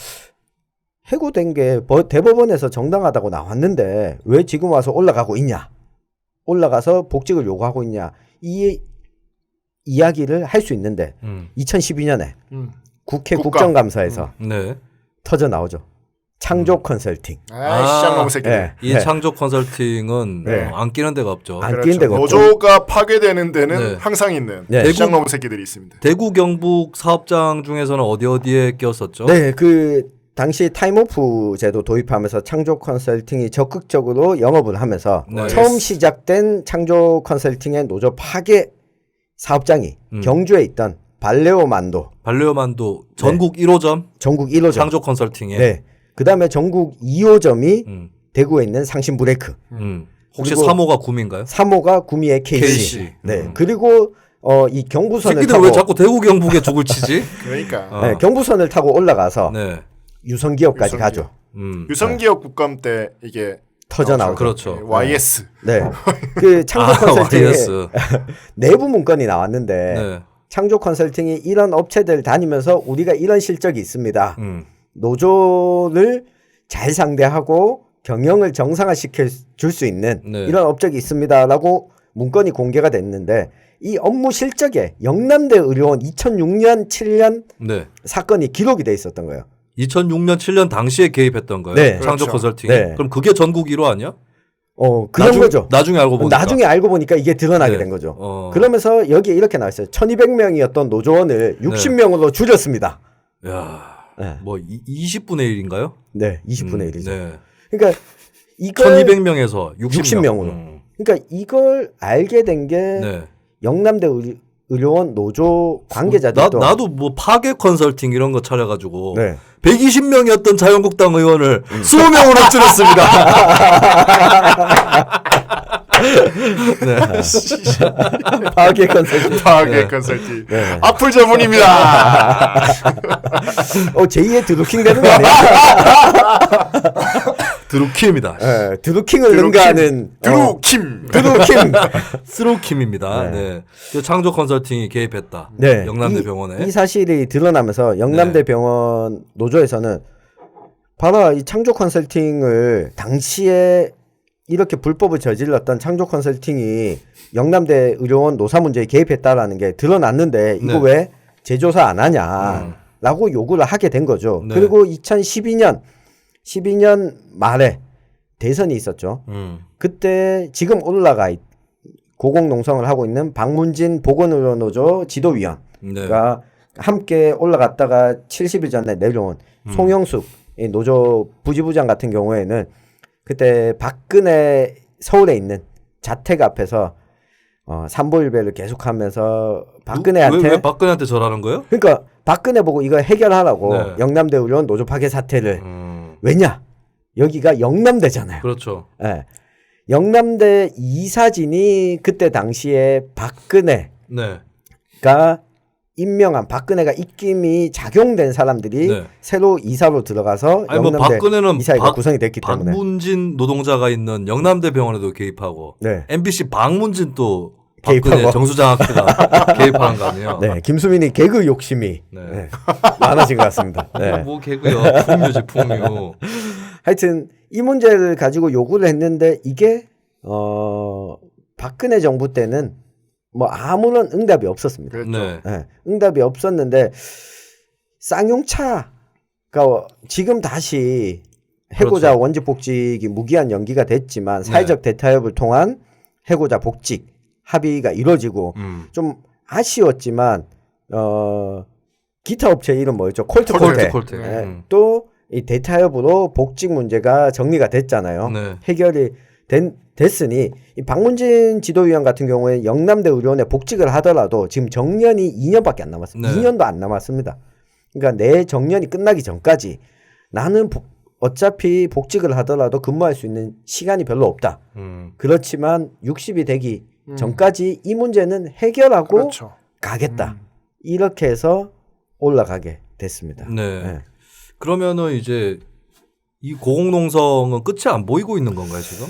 해고된 게 대법원에서 정당하다고 나왔는데 왜 지금 와서 올라가고 있냐? 올라가서 복직을 요구하고 있냐? 이 이야기를 할 수 있는데 2012년에 국회 국정감사에서 네. 터져 나오죠. 창조 컨설팅. 시장놈 새끼들. 네. 이 창조 컨설팅은 네. 안 끼는 데가 없죠. 안 끼는 데가 없고. 노조가 파괴되는 데는 네. 항상 있는 네. 시장놈 새끼들이 있습니다. 대구 경북 사업장 중에서는 어디에 끼었었죠? 네, 그 당시 타임오프 제도 도입하면서 창조 컨설팅이 적극적으로 영업을 하면서 네. 처음 시작된 창조 컨설팅의 노조 파괴 사업장이 경주에 있던 발레오만도 발레오만도 전국 1호점 전국 1호점. 창조 컨설팅에. 네. 그다음에 전국 2호점이 대구에 있는 상신 브레이크. 혹시 그리고 3호가 구미인가요? 3호가 구미의 KC. KC. 네. 그리고 이 경부선을 새끼들 타고 왜 자꾸 대구 경북에 죽을 치지? 그러니까 네, 경부선을 타고 올라가서 네. 유성기업까지 유성기업. 가죠. 유성기업 국감 때 이게 터져 나오죠. 그렇죠. YS. 네. 그 창조 컨설팅에 YS. 내부 문건이 나왔는데 네. 창조 컨설팅이 이런 업체들 다니면서 우리가 이런 실적이 있습니다. 노조를 잘 상대하고 경영을 정상화시켜 줄 수 있는 네. 이런 업적이 있습니다라고 문건이 공개가 됐는데 이 업무 실적에 영남대 의료원 2006년 7년 네. 사건이 기록이 돼 있었던 거예요. 2006년 7년 당시에 개입했던 거예요. 네. 창조 그렇죠. 컨설팅. 네. 그럼 그게 전국 1호 아니야? 그런 거죠. 나중에 알고 보니까. 나중에 알고 보니까 이게 드러나게 네. 된 거죠. 그러면서 여기에 이렇게 나왔어요. 1200명이었던 노조원을 60명으로 줄였습니다. 야, 네. 뭐 20분의 1인가요? 네, 20분의 1이죠. 네. 그러니까 이걸 1200명에서 60명으로. 그러니까 이걸 알게 된 게 네. 영남대 의료원 노조 관계자들도 나도 뭐 파괴 컨설팅 이런 거 차려가지고 네. 120명이었던 자유한국당 의원을 20명으로 줄였습니다. 네. 파괴 컨설팅. 파괴 컨설팅. 네. 악플 전문입니다. 제2의 드루킹 되는 거 아니야? 드루킴입니다. 네, 드루킹을 능가하는 드루킴. 드루킴. 스루킴입니다. 네. 네. 그 창조 컨설팅이 개입했다. 네. 영남대 병원에. 이 사실이 드러나면서 영남대 병원 노조에서는 봐라, 이 창조 컨설팅을 당시에 이렇게 불법을 저질렀던 창조 컨설팅이 영남대 의료원 노사 문제에 개입했다라는 게 드러났는데 이거 네. 왜 재조사 안 하냐라고 요구를 하게 된 거죠. 네. 그리고 2012년 말에 대선이 있었죠. 그때 지금 고공농성을 하고 있는 박문진 보건의료노조 지도위원가 네. 함께 올라갔다가 70일 전에 내려온 송영숙 이 노조 부지부장 같은 경우에는 그때 박근혜 서울에 있는 자택 앞에서 삼보일배를 계속하면서 박근혜한테 왜 박근혜한테 절하는 거예요? 그러니까 박근혜 보고 이거 해결하라고 네. 영남대 의료원 노조 파괴 사태를 왜냐 여기가 영남대잖아요. 그렇죠. 네. 영남대 이사진이 그때 당시에 박근혜가 네. 임명한 박근혜가 입김이 작용된 사람들이 네. 새로 이사로 들어가서 아니 뭐 영남대 박근혜는 이사회가 구성이 됐기 때문에 박문진 노동자가 있는 영남대 병원에도 개입하고 네. MBC 박문진 또 박근혜 개입하고. 정수장학회가 개입하는 거 아니에요? 네, 김수민이 개그 욕심이 네. 네, 많아진 것 같습니다. 네. 뭐 개그요. 풍류지 풍류. 하여튼 이 문제를 가지고 요구를 했는데 이게 박근혜 정부 때는 뭐 아무런 응답이 없었습니다. 그렇죠. 네. 네, 응답이 없었는데 쌍용차가 지금 다시 해고자 그렇죠. 원직 복직이 무기한 연기가 됐지만 사회적 대타협을 통한 해고자 복직 합의가 이루어지고 좀 아쉬웠지만 기타 업체 이름 뭐였죠? 콜트콜테. 또 이 대타협으로 복직 문제가 정리가 됐잖아요. 네. 해결이 됐으니 이 박문진 지도위원 같은 경우에 영남대 의료원에 복직을 하더라도 지금 정년이 2년밖에 안 남았습니다. 네. 2년도 안 남았습니다. 그러니까 내 정년이 끝나기 전까지 나는 어차피 복직을 하더라도 근무할 수 있는 시간이 별로 없다. 그렇지만 60이 되기 전까지 이 문제는 해결하고 그렇죠. 가겠다. 이렇게 해서 올라가게 됐습니다. 네. 네. 그러면은 이제 이 고공농성은 끝이 안 보이고 있는 건가요 지금?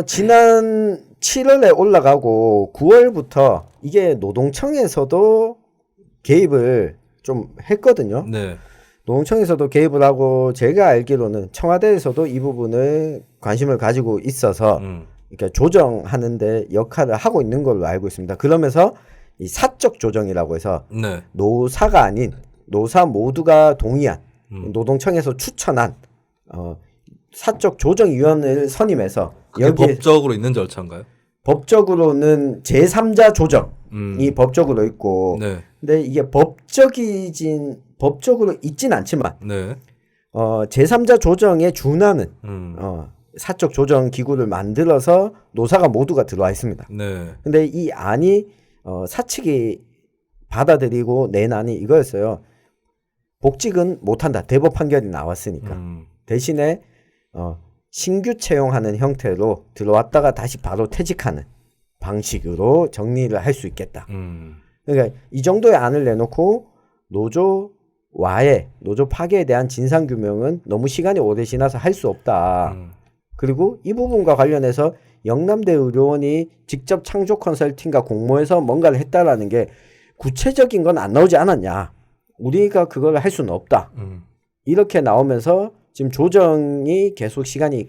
지난 7월에 올라가고 9월부터 이게 노동청에서도 개입을 좀 했거든요. 네. 노동청에서도 개입을 하고 제가 알기로는 청와대에서도 이 부분을 관심을 가지고 있어서 그러니까 조정하는데 역할을 하고 있는 걸로 알고 있습니다. 그러면서 이 사적 조정이라고 해서 네. 노사가 아닌 노사 모두가 동의한 노동청에서 추천한 사적 조정위원회를 선임해서 여기 법적으로 있는 절차인가요? 법적으로는 제3자 조정이 법적으로 있고 네. 근데 이게 법적으로 있진 않지만 네. 제3자 조정에 준하는 사적 조정 기구를 만들어서 노사가 모두가 들어와 있습니다. 네. 근데 이 안이 사측이 받아들이고 낸 안이 이거였어요. 복직은 못한다. 대법 판결이 나왔으니까. 대신에 신규 채용하는 형태로 들어왔다가 다시 바로 퇴직하는 방식으로 정리를 할 수 있겠다. 그러니까 이 정도의 안을 내놓고 노조 파괴에 대한 진상규명은 너무 시간이 오래 지나서 할 수 없다. 그리고 이 부분과 관련해서 영남대 의료원이 직접 창조 컨설팅과 공모해서 뭔가를 했다라는 게 구체적인 건 안 나오지 않았냐. 우리가 그걸 할 수는 없다. 이렇게 나오면서 지금 조정이 계속 시간이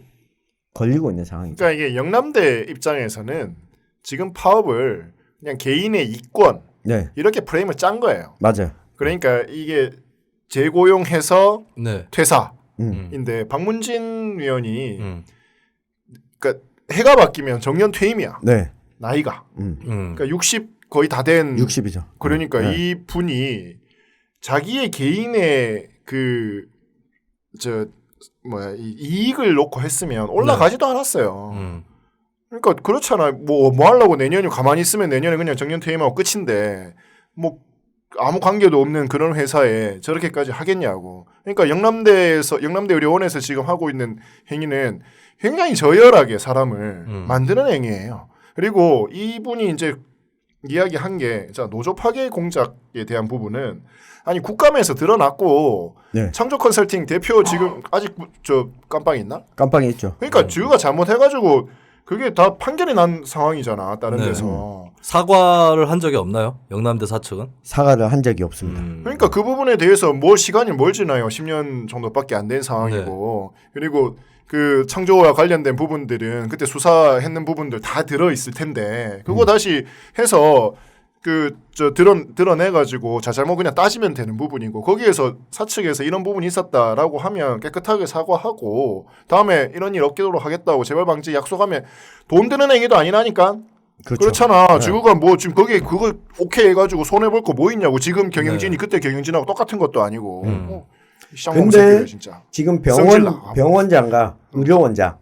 걸리고 있는 상황입니다. 그러니까 이게 영남대 입장에서는 지금 파업을 그냥 개인의 이권 네, 이렇게 프레임을 짠 거예요. 맞아요. 그러니까 이게 재고용해서 네. 퇴사인데 박문진 위원이 그러니까 해가 바뀌면 정년 퇴임이야. 네. 나이가. 그러니까 60 거의 다 된 60이죠. 그러니까 이 분이 자기의 개인의 이 이익을 놓고 했으면 올라가지도 않았어요. 그러니까 그렇잖아요. 뭐 하려고 내년에 가만히 있으면 내년에 그냥 정년 퇴임하고 끝인데 뭐 아무 관계도 없는 그런 회사에 저렇게까지 하겠냐고. 그러니까 영남대 의료원에서 지금 하고 있는 행위는 굉장히 저열하게 사람을 만드는 행위예요. 그리고 이분이 이제 이야기한 게 노조 파괴 공작에 대한 부분은 아니 국감에서 드러났고 네. 창조 컨설팅 대표 지금 아직 저 깜빵이 있나? 깜빵이 있죠. 그러니까 주가 잘못해가지고 그게 다 판결이 난 상황이잖아. 다른 네. 데서. 사과를 한 적이 없나요? 영남대 사측은? 사과를 한 적이 없습니다. 그러니까 그 부분에 대해서 뭐 시간이 멀지나요. 10년 정도밖에 안 된 상황이고. 그리고 그 창조와 관련된 부분들은 그때 수사했는 부분들 다 들어 있을 텐데 그거 다시 해서 드러내가지고 자잘못 그냥 따지면 되는 부분이고 거기에서 사측에서 이런 부분이 있었다라고 하면 깨끗하게 사과하고 다음에 이런 일 없도록 하겠다고 재발 방지 약속하면 돈 드는 행위도 아니라니까. 그렇죠. 그렇잖아. 네. 지구가 뭐 지금 거기에 그거 오케이 해가지고 손해 볼 거 뭐 있냐고. 지금 경영진이 그때 경영진하고 똑같은 것도 아니고. 근데 진짜. 지금 성질나. 병원장과 의료원장이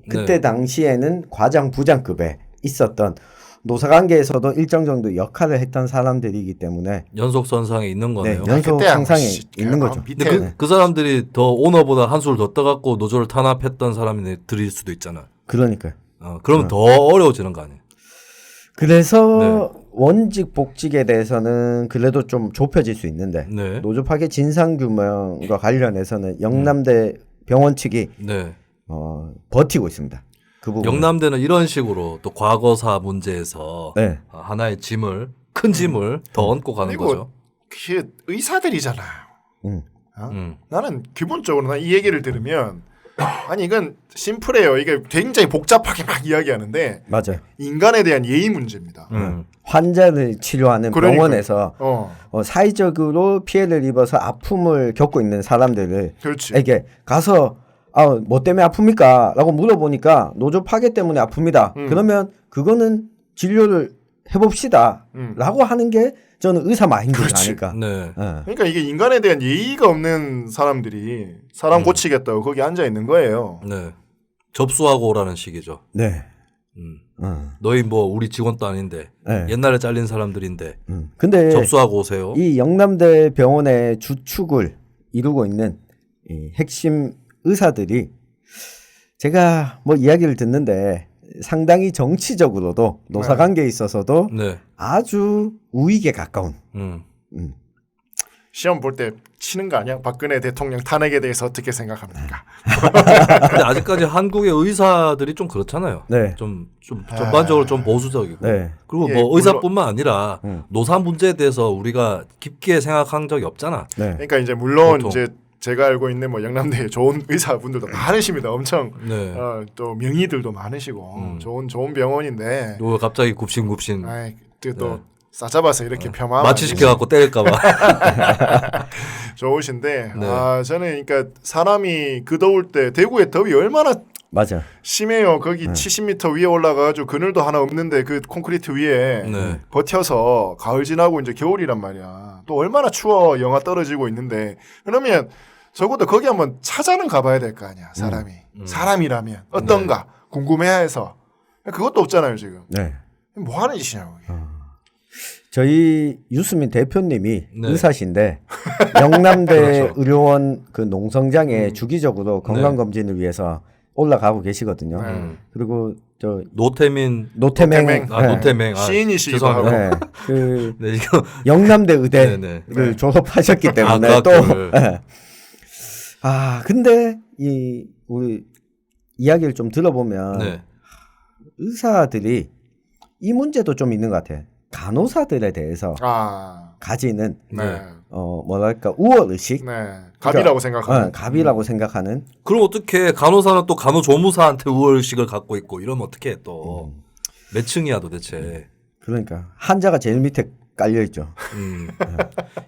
그때 네. 당시에는 과장 부장급에 있었던 노사관계에서도 일정 정도 역할을 했던 사람들이기 때문에 연속선상에 있는 거네요. 네, 연속 그때야 상상에 뭐 있는 거죠. 밑에 근데 그 사람들이 더 오너보다 한수를 더 떠갖고 노조를 탄압했던 사람들일 수도 있잖아요. 그러니까요. 그러면 더 어려워지는 거 아니에요? 그래서 원직 복직에 대해서는 그래도 좀 좁혀질 수 있는데 네. 노조 파괴 진상 규명과 관련해서는 영남대 병원 측이 네. 버티고 있습니다. 그 부분. 영남대는 이런 식으로 또 과거사 문제에서 네. 하나의 짐을 큰 짐을 더 얹고 가는 그리고 거죠. 그 의사들이잖아요. 음. 나는 기본적으로 이 얘기를 들으면 아니 이건 심플해요. 이게 굉장히 복잡하게 막 이야기하는데 맞아요. 인간에 대한 예의 문제입니다. 환자를 치료하는 그러니까요. 병원에서 사회적으로 피해를 입어서 아픔을 겪고 있는 사람들을 그렇지. 에게 가서 뭐 때문에 아픕니까? 라고 물어보니까 노조 파괴 때문에 아픕니다. 그러면 그거는 진료를 해봅시다. 라고 하는 게 저는 의사 마인드가 그렇지. 아닐까. 네. 그러니까 이게 인간에 대한 예의가 없는 사람들이 사람 고치겠다고 거기 앉아 있는 거예요. 네. 접수하고 오라는 식이죠. 네. 너희 뭐 우리 직원도 아닌데 네. 옛날에 잘린 사람들인데 근데 접수하고 오세요. 이 영남대 병원의 주축을 이루고 있는 이 핵심 의사들이 제가 뭐 이야기를 듣는데 상당히 정치적으로도 노사관계에 있어서도 네. 아주 우익에 가까운. 시험 볼 때 치는 거 아니야? 박근혜 대통령 탄핵에 대해서 어떻게 생각합니까? 근데 아직까지 한국의 의사들이 좀 그렇잖아요. 네. 좀 전반적으로 좀 보수적이고. 네. 그리고 예, 뭐 의사뿐만 아니라 노사 문제에 대해서 우리가 깊게 생각한 적이 없잖아. 네. 그러니까 이제 물론 보통. 이제 제가 알고 있는 뭐 영남대 좋은 의사분들도 많으십니다. 엄청 네. 또 명의들도 많으시고 좋은 병원인데. 너 갑자기 굽신굽신 아이, 또 싸잡아서 이렇게 폄하하면 마취시켜갖고 때릴까봐. 좋으신데 네. 저는 그러니까 사람이 그 더울 때 대구의 더위 얼마나 맞아. 심해요. 거기 70m 위에 올라가가지고 그늘도 하나 없는데 그 콘크리트 위에 네. 버텨서 가을 지나고 이제 겨울이란 말이야. 또 얼마나 추워. 영하 떨어지고 있는데 그러면 적어도 거기 한번 찾아는 가봐야 될 거 아니야. 사람이. 사람이라면 어떤가 궁금해해서 그것도 없잖아요 지금. 네. 뭐 하는 짓이냐고. 저희 유수민 대표님이 네. 의사신데 영남대 그렇죠. 의료원 그 농성장에 주기적으로 건강검진을 위해서 올라가고 계시거든요. 그리고 저 노태민. 노태맹 노태맹. 시인이시기도 죄송합니다. 네. 그 네, 이거. 영남대 의대를 네. 졸업하셨기 때문에 그 또 학교를. 근데 우리 이야기를 좀 들어보면 네. 의사들이 이 문제도 좀 있는 것 같아. 간호사들에 대해서 가지는 네. 뭐랄까 우월 의식, 네. 갑이라고 생각하는. 갑이라고 생각하는. 그럼 어떻게 간호사는 또 간호조무사한테 우월식을 갖고 있고 이러면 어떻게 또 몇 층이야 도대체. 그러니까 환자가 제일 밑에 깔려 있죠.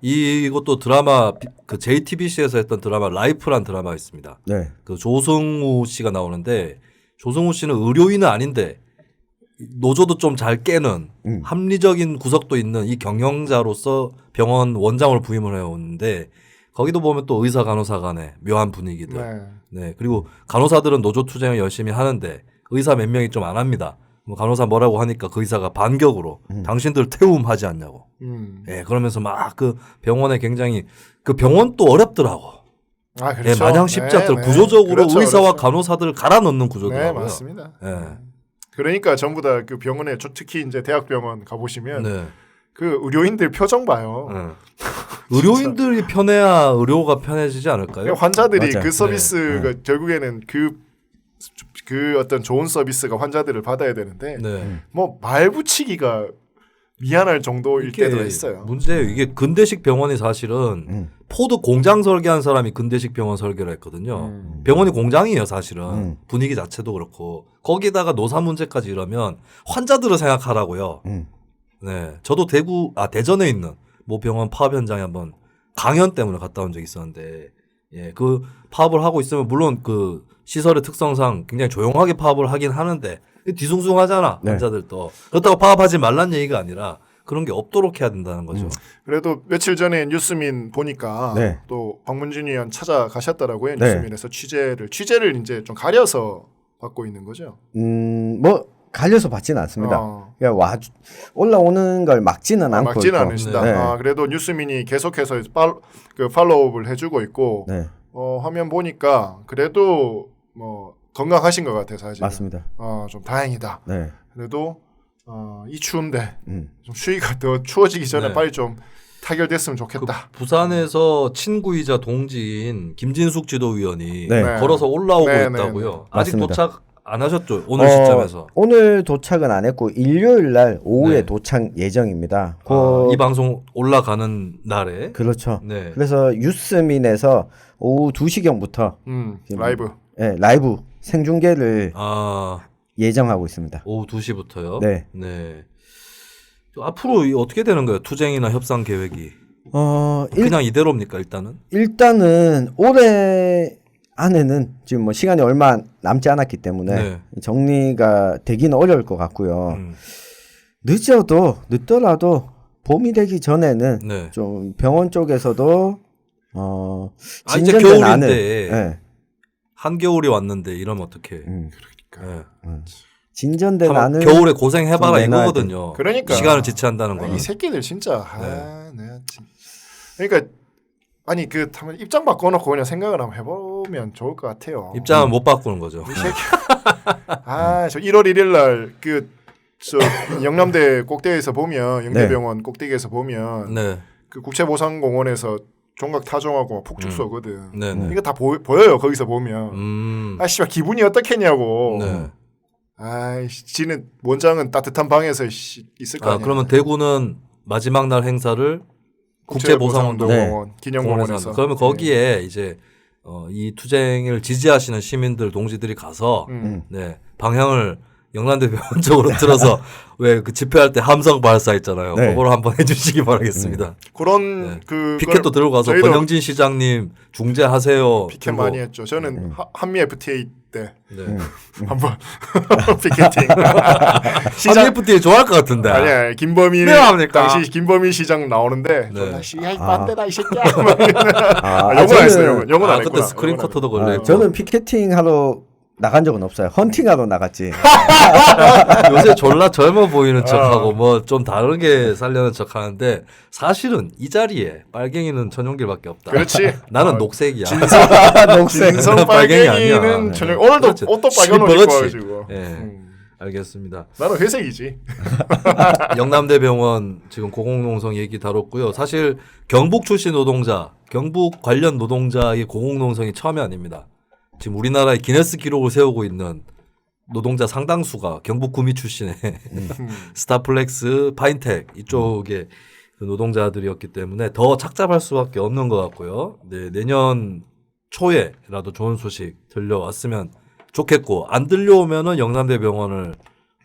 이것도 드라마 그 JTBC에서 했던 드라마 라이프란 드라마가 있습니다. 네. 그 조승우 씨가 나오는데 조승우 씨는 의료인은 아닌데 노조도 좀 잘 깨는 합리적인 구석도 있는 이 경영자로서 병원 원장을 부임을 해오는데 거기도 보면 또 의사 간호사 간의 묘한 분위기들. 네. 그리고 간호사들은 노조 투쟁을 열심히 하는데 의사 몇 명이 좀 안 합니다. 뭐 간호사 뭐라고 하니까 그 의사가 반격으로 당신들 태움하지 않냐고. 예, 그러면서 막 그 병원에 굉장히 그 병원 또 어렵더라고. 아, 예, 그렇죠. 마냥 쉽지 않더라고. 구조적으로 그렇죠, 의사와 그렇죠. 간호사들을 갈아 넣는 구조더라고요. 네, 맞습니다. 예. 그러니까 전부 다 그 병원에 특히 이제 대학병원 가보시면 네. 그 의료인들 표정 봐요. 의료인들이 편해야 의료가 편해지지 않을까요? 환자들이 맞아요. 그 서비스가 결국에는 그 어떤 좋은 서비스가 환자들을 받아야 되는데 네. 뭐 말 붙이기가 미안할 정도일 때도 있어요. 문제예요. 이게 근대식 병원이 사실은 포드 공장 설계한 사람이 근대식 병원 설계를 했거든요. 병원이 공장이에요, 사실은. 분위기 자체도 그렇고. 거기다가 노사 문제까지 이러면 환자들을 생각하라고요. 네. 저도 대전에 있는 모 병원 파업 현장에 한번 강연 때문에 갔다 온 적이 있었는데, 예, 그 파업을 하고 있으면 물론 그 시설의 특성상 굉장히 조용하게 파업을 하긴 하는데 뒤숭숭하잖아. 네. 환자들도. 그렇다고 파업하지 말란 얘기가 아니라 그런 게 없도록 해야 된다는 거죠. 그래도 며칠 전에 뉴스민 보니까 네. 또 박문진 의원 찾아가셨더라고요. 네. 뉴스민에서 취재를 이제 좀 가려서 받고 있는 거죠. 뭐 갈려서 받지는 않습니다. 그러니까 올라오는 걸 막지는 않고 막지는 있고. 않으시다. 네. 그래도 뉴스민이 계속해서 팔로우업을 해주고 있고 네. 화면 보니까 그래도 뭐 건강하신 것 같아요, 사실. 맞습니다. 좀 다행이다. 네. 그래도 이 추운데 좀 추위가 더 추워지기 전에 네. 빨리 좀 타결됐으면 좋겠다. 부산에서 친구이자 동지인 김진숙 지도위원이 네. 걸어서 올라오고 네, 있다고요. 네, 아직 맞습니다. 도착 안 하셨죠? 오늘 시점에서. 오늘 도착은 안 했고 일요일 날 오후에 네. 도착 예정입니다. 이 방송 올라가는 날에. 그렇죠. 네. 그래서 유스민에서 오후 2시경부터 라이브. 네, 라이브 생중계를 아, 예정하고 있습니다. 오후 2시부터요? 네. 네. 앞으로 어떻게 되는 거예요? 투쟁이나 협상 계획이. 그냥 이대로입니까, 일단은? 일단은 올해 안에는 지금 뭐 시간이 얼마 남지 않았기 때문에 네. 정리가 되기는 어려울 것 같고요. 늦더라도 봄이 되기 전에는 네. 좀 병원 쪽에서도 이제 진전된 겨울인데 안을 네. 한겨울이 왔는데 이러면 어떡해. 그러니까. 진전된 안을 겨울에 고생해봐라 좀 내놔야 이거거든요. 그러니까 시간을 지체한다는 거는. 이 새끼들 진짜. 그러니까 아니 한번 입장 바꿔놓고 그냥 생각을 한번 해보면 좋을 것 같아요. 입장은 못 바꾸는 거죠. 이 새끼. 저 1월 1일 날 저 영남대 꼭대기에서 보면 영대병원 꼭대기에서 보면 네. 그 국채보상공원에서 종각 타종하고 폭죽 쏘거든. 네. 네. 이거 다 보여요 거기서 보면. 씨발 기분이 어떻겠냐고. 네. 지는 원장은 따뜻한 방에서 있을 거 아니야. 그러면 대구는 마지막 날 행사를 국제보상운동공원 기념공원에서. 그러면 거기에 이제 이 투쟁을 지지하시는 시민들 동지들이 가서 네, 방향을 영남대 병원 쪽으로 틀어서 왜 그 집회할 때 함성 발사했잖아요. 네. 그걸 한번 해주시기 바라겠습니다. 그런 네. 그 피켓도 들고 가서 저희도 권영진 시장님 중재하세요. 피켓 많이 했죠. 저는 한미 FTA 때 네. 한번 피켓팅. 시장 FTA 좋아할 것 같은데. 아니야 김범일 왜 합니까? 당시 김범일 시장 나오는데 네. 이 반대다 이 새끼야. 아, 영혼 안 했어요. 영혼 안 그때 했구나. 스크린 커터도 걸려 있고. 저는 피켓팅 하러 나간 적은 없어요. 헌팅하러 나갔지. 요새 졸라 젊어 보이는 척하고 뭐 좀 다르게 살려는 척하는데 사실은 이 자리에 빨갱이는 전용길밖에 없다. 그렇지. 나는 녹색이야. 녹색. 진성 빨갱이 아니야. 빨갱이는 저녁 오늘도 그렇지. 옷도 빨간 옷 입고 시뻘겋지. 와가지고. 예. 알겠습니다. 나는 회색이지. 영남대병원 지금 고공농성 얘기 다뤘고요. 사실 경북 출신 노동자, 경북 관련 노동자의 고공농성이 처음이 아닙니다. 지금 우리나라의 기네스 기록을 세우고 있는 노동자 상당수가 경북 구미 출신의 스타플렉스, 파인텍 이쪽의 그 노동자들이었기 때문에 더 착잡할 수밖에 없는 것 같고요. 네, 내년 초에라도 좋은 소식 들려왔으면 좋겠고 안 들려오면은 영남대 병원을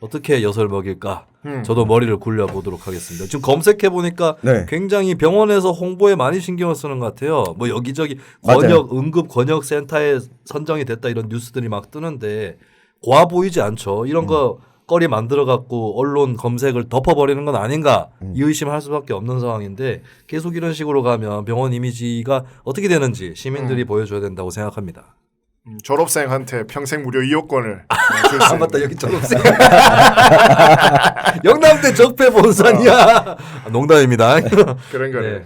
어떻게 엿을 먹일까 저도 머리를 굴려보도록 하겠습니다. 지금 검색해보니까 네. 굉장히 병원에서 홍보에 많이 신경을 쓰는 것 같아요. 뭐 여기저기 맞아요. 응급 권역센터에 선정이 됐다 이런 뉴스들이 막 뜨는데 고와 보이지 않죠. 이런 거 거리 만들어갖고 언론 검색을 덮어버리는 건 아닌가 이 의심을 할 수밖에 없는 상황인데 계속 이런 식으로 가면 병원 이미지가 어떻게 되는지 시민들이 보여줘야 된다고 생각합니다. 졸업생한테 평생 무료 이용권을 줄 수 아 있는. 맞다 여기 졸업생 영남대 적폐 본산이야. 농담입니다. 그런 거네. 네.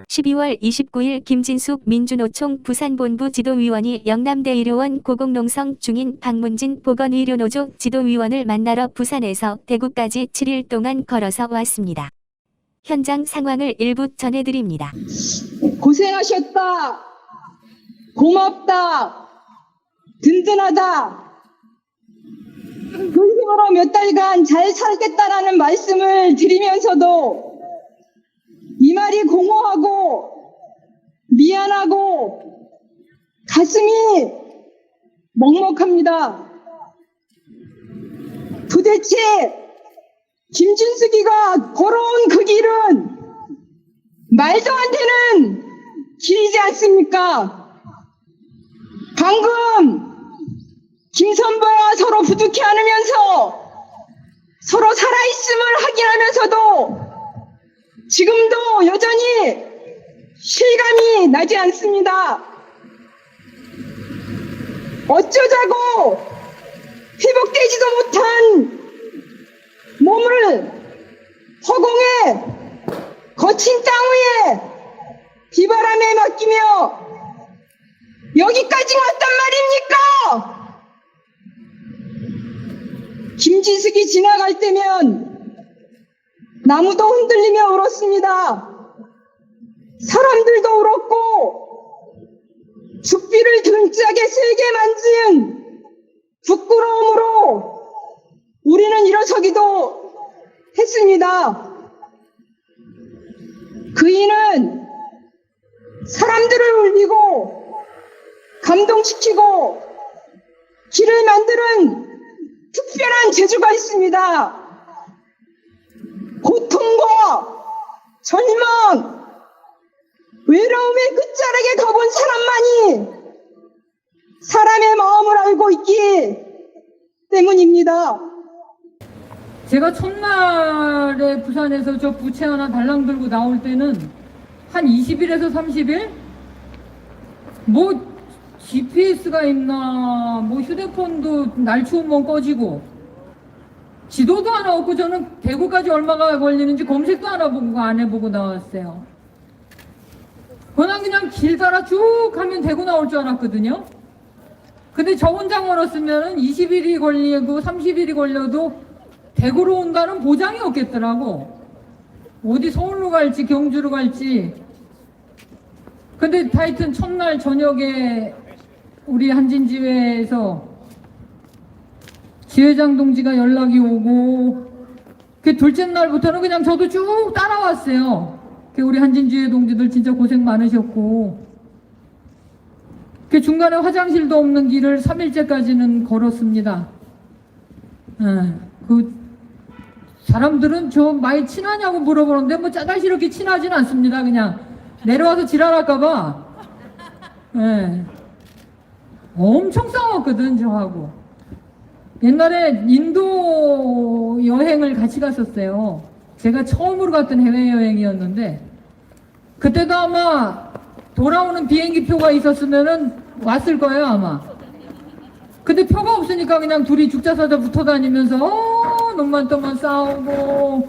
12월 29일 김진숙 민주노총 부산본부 지도위원이 영남대의료원 고공농성 중인 박문진 보건의료노조 지도위원을 만나러 부산에서 대구까지 7일 동안 걸어서 왔습니다. 현장 상황을 일부 전해드립니다. 고생하셨다. 고맙다. 든든하다. 그 힘으로 몇 달간 잘 살겠다라는 말씀을 드리면서도 이 말이 공허하고 미안하고 가슴이 먹먹합니다. 도대체 김준숙이가 걸어온 그 길은 말도 안 되는 길이지 않습니까? 방금 김선배와 서로 부둥켜 안으면서 서로 살아있음을 확인하면서도 지금도 여전히 실감이 나지 않습니다. 어쩌자고 회복되지도 못한 몸을 허공에 거친 땅 위에 비바람에 맡기며 여기까지 왔단 말입니까? 김지숙이 지나갈 때면 나무도 흔들리며 울었습니다. 사람들도 울었고 죽비를 등짝에 세게 만진 부끄러움으로 우리는 일어서기도 했습니다. 그이는 사람들을 울리고 감동시키고 길을 만드는 특별한 재주가 있습니다. 고통과 절망, 외로움의 끝자락에 가본 사람만이 사람의 마음을 알고 있기 때문입니다. 제가 첫날에 부산에서 저 부채 하나 달랑 들고 나올 때는 한 20일에서 30일? 뭐 GPS가 있나, 뭐 휴대폰도 날 추우면 꺼지고, 지도도 하나 없고 저는 대구까지 얼마가 걸리는지 검색도 하나 보고 안 해보고 나왔어요. 그냥 길 따라 쭉 가면 대구 나올 줄 알았거든요. 근데 저 혼자 걸었으면 20일이 걸리고 30일이 걸려도 대구로 온다는 보장이 없겠더라고. 어디 서울로 갈지 경주로 갈지. 근데 하여튼 첫날 저녁에 우리 한진지회에서 지회장 동지가 연락이 오고 그 둘째 날부터는 그냥 저도 쭉 따라왔어요. 우리 한진지회 동지들 진짜 고생 많으셨고 그 중간에 화장실도 없는 길을 3일째까지는 걸었습니다. 그 사람들은 저 많이 친하냐고 물어보는데 뭐 짜다시 이렇게 친하진 않습니다. 그냥 내려와서 지랄할까봐 엄청 싸웠거든 저하고. 옛날에 인도 여행을 같이 갔었어요. 제가 처음으로 갔던 해외여행이었는데 그때도 아마 돌아오는 비행기 표가 있었으면은 왔을 거예요 아마. 근데 표가 없으니까 그냥 둘이 죽자사자 붙어 다니면서 놈만 또만 싸우고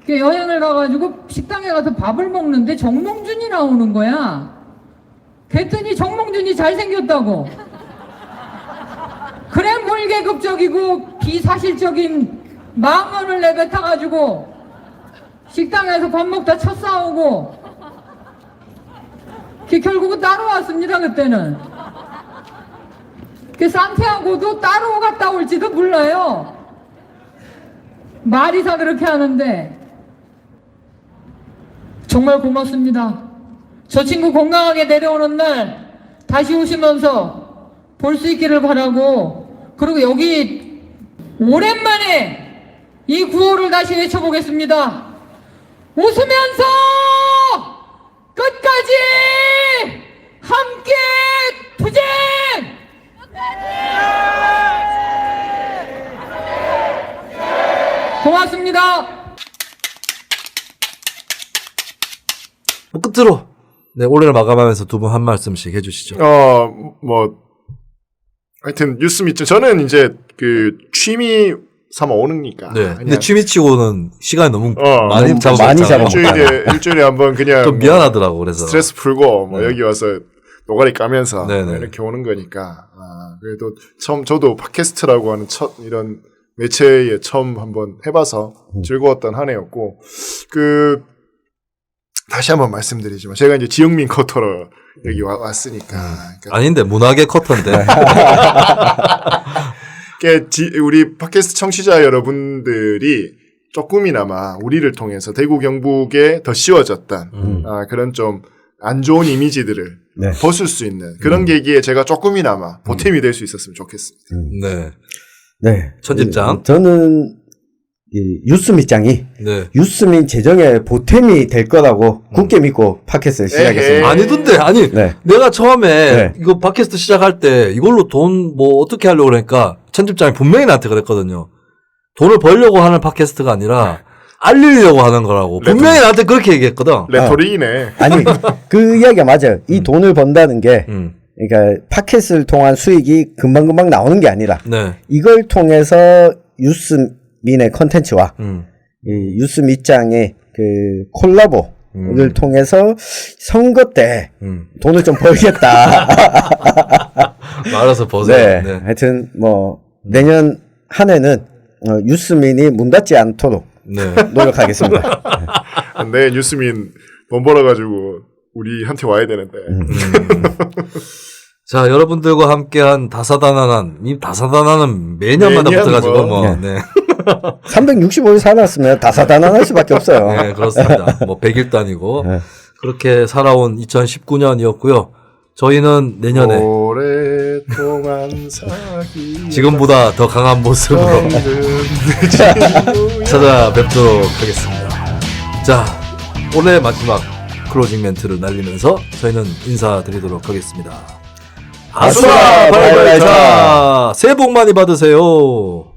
여행을 가가지고 식당에 가서 밥을 먹는데 정몽준이 나오는 거야. 그랬더니 정몽준이 잘생겼다고. 그래 뭘 계급적이고 비사실적인 망언을 내뱉어가지고 식당에서 밥 먹다 쳐 싸우고 결국은 따라왔습니다 그때는. 산티아고도 따로 갔다 올지도 몰라요. 말이사 그렇게 하는데 정말 고맙습니다. 저 친구 건강하게 내려오는 날 다시 오시면서 볼 수 있기를 바라고, 그리고 여기 오랜만에 이 구호를 다시 외쳐보겠습니다. 웃으면서 끝까지 함께 투쟁! 고맙습니다. 뭐 끝으로 네, 올해를 마감하면서 두 분 한 말씀씩 해주시죠. 하여튼 뉴스 밑 저는 이제 그 취미 삼아 오는니까. 네. 근데 취미치고는 시간이 너무 많이 너무 잡아 많이 잡아. 일주일에 한번 그냥 좀 미안하더라고 그래서 스트레스 풀고 뭐 여기 와서 노가리 까면서 네네. 이렇게 오는 거니까. 그래도 처음 저도 팟캐스트라고 하는 첫 이런 매체에 처음 한번 해봐서 즐거웠던 한 해였고 다시 한번 말씀드리지만 제가 이제 지영민 커터로 여기 왔으니까. 그러니까 아닌데 문학의 커터인데. 우리 팟캐스트 청취자 여러분들이 조금이나마 우리를 통해서 대구 경북에 더 씌워졌던 그런 좀 안 좋은 이미지들을 네. 벗을 수 있는 그런 계기에 제가 조금이나마 보탬이 될 수 있었으면 좋겠습니다. 네. 네. 천집장. 저는 이 유스민장이 네. 유스민 재정에 보탬이 될 거라고 굳게 믿고 팟캐스트를 시작했습니다. 아니던데 아니 네. 내가 처음에 네. 이거 팟캐스트 시작할 때 이걸로 돈 뭐 어떻게 하려고 그러니까 천집장이 분명히 나한테 그랬거든요. 돈을 벌려고 하는 팟캐스트가 아니라 알리려고 하는 거라고 분명히 나한테 그렇게 얘기했거든. 레토릭이네. 아니 그 이야기가 맞아요. 이 돈을 번다는 게 그러니까 팟캐스트를 통한 수익이 금방금방 나오는 게 아니라 네. 이걸 통해서 유스민의 컨텐츠와 이 유스민장의 그 콜라보를 통해서 선거 때 돈을 좀 벌겠다. 말아서 보세요. 네. 네. 하여튼 뭐 내년 한 해는 유스민이 문 닫지 않도록 네. 노력하겠습니다. 네, 뉴스민 돈 벌어가지고 우리한테 와야 되는데. 자, 여러분들과 함께한 다사다난한, 이 다사다난은 매년마다 매년 붙어가지고, 뭐. 네. 365일 살았으면 다사다난할 수밖에 없어요. 네, 그렇습니다. 뭐, 100일도 아니고. 네. 그렇게 살아온 2019년이었고요. 저희는 내년에 오랫동안 사귀 지금보다 더 강한 모습으로 찾아뵙도록 하겠습니다. 자, 올해 마지막 클로징 멘트를 날리면서 저희는 인사드리도록 하겠습니다. 아수라 발발자! 새해 복 많이 받으세요.